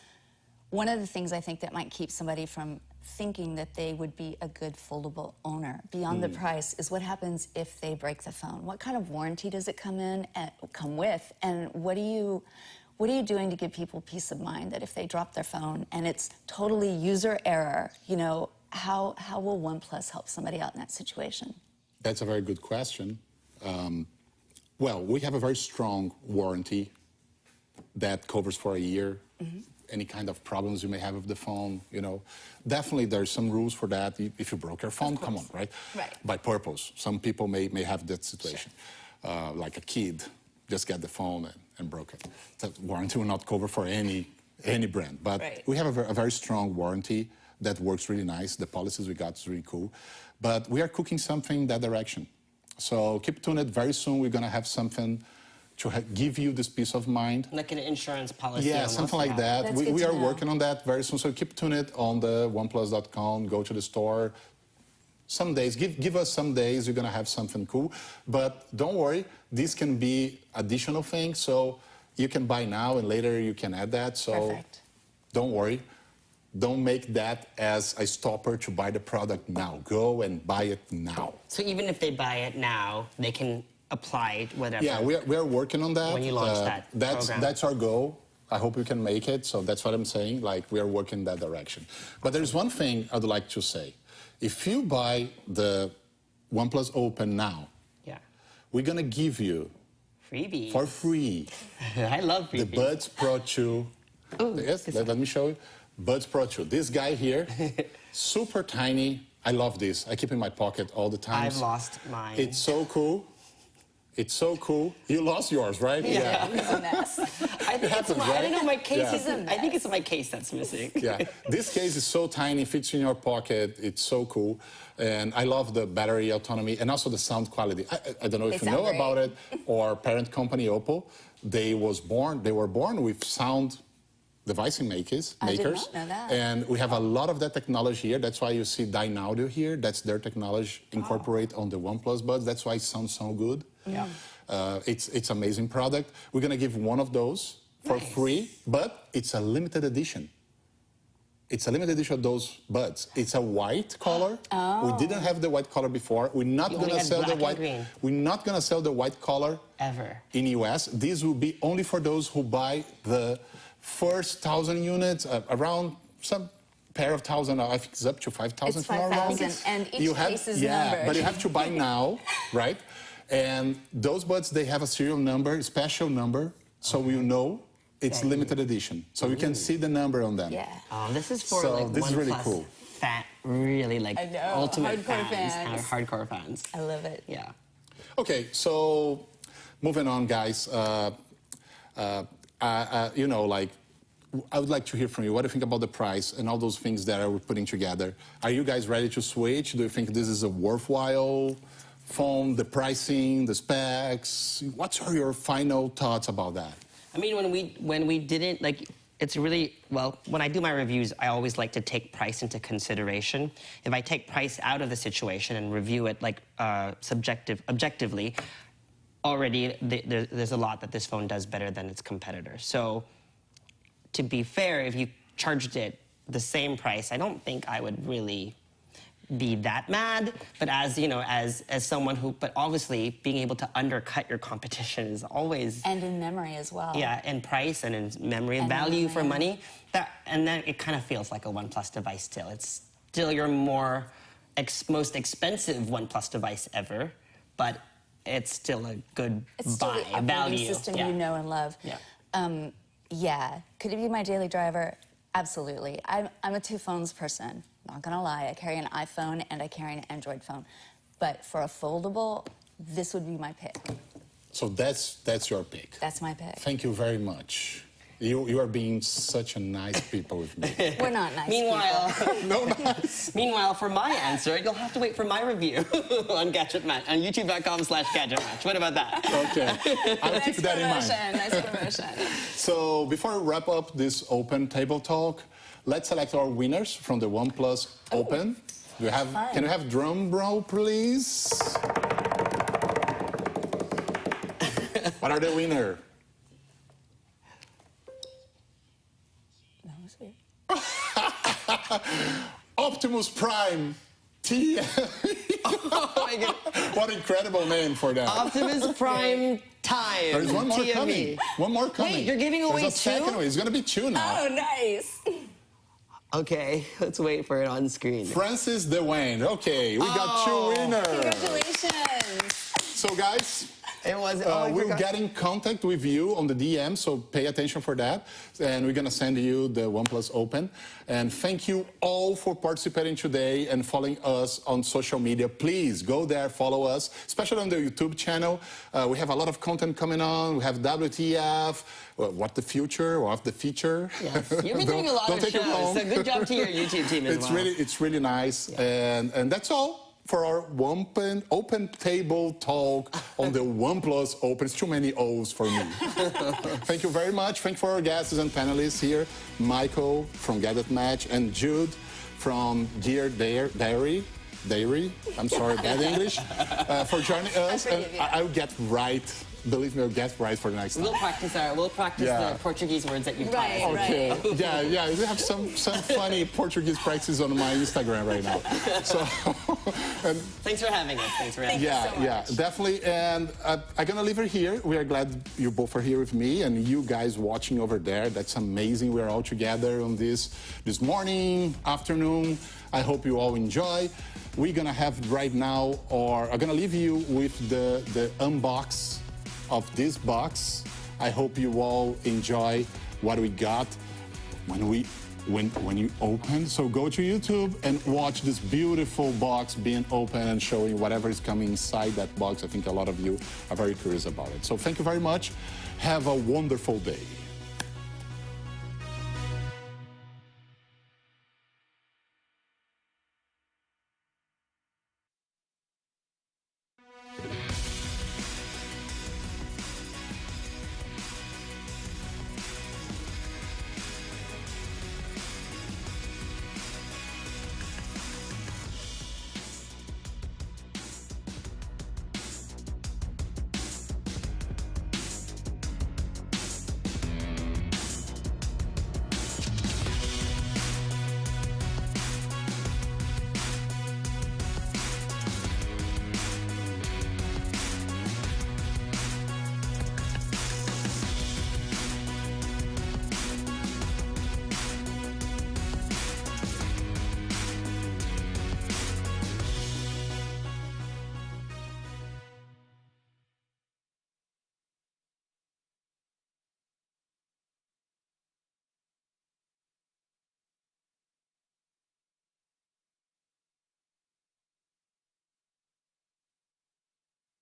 one of the things I think that might keep somebody from thinking that they would be a good foldable owner, beyond the price, is what happens if they break the phone. What kind of warranty does it come with, and what are you doing to give people peace of mind that if they drop their phone and it's totally user error, you know, how will OnePlus help somebody out in that situation? That's a very good question. Well, we have a very strong warranty that covers for a year. Any kind of problems you may have with the phone, you know. Definitely there's some rules for that. If you broke your phone, come on, right? Right. By purpose. Some people may have that situation. Sure. Like a kid just got the phone and broke it. The warranty will not cover for any brand. But we have a very strong warranty that works really nice. The policies we got is really cool. But we are cooking something in that direction. So keep tuned. Very soon we're going to have something to give you this peace of mind. Like an insurance policy. Yeah, something like that. We are working on that very soon. So keep tuned on the OnePlus.com. Go to the store. Some days, give us some days, you're gonna have something cool. But don't worry, this can be additional things, so you can buy now and later you can add that. So don't worry, don't make that as a stopper to buy the product now. Go and buy it now. So even if they buy it now, they can apply whatever. Yeah, we are working on that. When you launch that's our goal. I hope we can make it, so that's what I'm saying, like we are working in that direction. But there's one thing I'd like to say. If you buy the OnePlus Open now, we're going to give you freebie for free. I love freebies. The Buds Pro 2. Yes, let me show you. Buds Pro 2. This guy here, super tiny. I love this. I keep it in my pocket all the time. I've lost mine. It's so cool. It's so cool. You lost yours, right? Yeah. It's a mess. I don't know, my case is I think it's my case that's missing. Yeah. This case is so tiny, fits in your pocket. It's so cool. And I love the battery autonomy and also the sound quality. I don't know if you know about it, or parent company Oppo. They were born with sound device makers. I did not know that. And we have a lot of that technology here. That's why you see Dynaudio here. That's their technology incorporate on the OnePlus Buds. That's why it sounds so good. Yeah. It's amazing product. We're gonna give one of those for free, but it's a limited edition. It's a limited edition of those buds. It's a white color. We didn't have the white color before. We're not gonna sell the white. We're not gonna sell the white color ever in US. This will be only for those who buy the first 1,000 units, around some pair of 1,000. I think it's up to 5,000. It's 5,000, and each case is numbered. But you have to buy now, right? And those buds, they have a serial number, special number, so you know it's limited edition. So you can see the number on them. Yeah. Oh, this is for this is really cool. Really like ultimate fans. hardcore fans. I love it. Yeah. Okay, so moving on, guys. You know, like, I would like to hear from you. What do you think about the price and all those things that we're putting together? Are you guys ready to switch? Do you think this is a worthwhile phone, the pricing, the specs? What are your final thoughts about that? I mean, when we didn't, like, it's really, well, when I do my reviews, I always like to take price into consideration. If I take price out of the situation and review it, like, objectively, already there's a lot that this phone does better than its competitors. So, to be fair, if you charged it the same price, I don't think I would really be that mad, but as you know, as someone who, but obviously being able to undercut your competition is always, And in memory as well. yeah, in price and in memory and value for money. And then it kind of feels like a OnePlus device still. It's still your most expensive OnePlus device ever, but it's still a good It's still buy the operating value. system you know and love. Yeah. Yeah. Could it be my daily driver? Absolutely. I'm a two phones person. Not gonna lie. I carry an iPhone and I carry an Android phone. But for a foldable, this would be my pick. So that's your pick. That's my pick. Thank you very much. You are being such a nice people with me. We're not nice Meanwhile, No, nice. meanwhile, for my answer, you'll have to wait for my review on GadgetMatch on YouTube.com/GadgetMatch. What about that? Okay, I'll keep that in mind. Nice promotion. So before we wrap up this open table talk, let's select our winners from the OnePlus Open. Can you have drum roll, please? What are the winners? That was weird. Optimus Prime. Oh my God. What an incredible name for that. Optimus Prime time. There's one more TME. coming. One more coming. Wait, you're giving away There's a second two? one. It's going to be two now. Oh, nice. Okay, let's wait for it on screen. Francis DeWayne. Okay, we got two winners. Congratulations. So, guys, It was. we'll get in contact with you on the DM, so pay attention for that. And we're going to send you the OnePlus Open. And thank you all for participating today and following us on social media. Please go there, follow us, especially on the YouTube channel. We have a lot of content coming on. We have WTF, what the future, or of the feature. Yes, you've been doing a lot of shows, so good job to your YouTube team as well. It's really nice. Yeah. And that's all for our open table talk on the OnePlus Open. It's too many O's for me. Thank you very much. Thank you for our guests and panelists here. Michael from GadgetMatch and Jude from Gear Diary. I'm sorry, bad English. For joining us. And I'll get right. Believe me, I'll get right for the next time. We'll practice the Portuguese words that you've taught us. Okay. Yeah. We have some funny Portuguese practices on my Instagram right now. So, thanks for having us. Thanks for having us. Yeah, definitely. And I'm gonna leave it here. We are glad you both are here with me, and you guys watching over there. That's amazing. We are all together on this morning, afternoon. I hope you all enjoy. We're gonna have right now, or I'm gonna leave you with the unbox of this box. I hope you all enjoy what we got when you open. So go to YouTube and watch this beautiful box being opened and showing whatever is coming inside that box. I think a lot of you are very curious about it. So thank you very much. Have a wonderful day.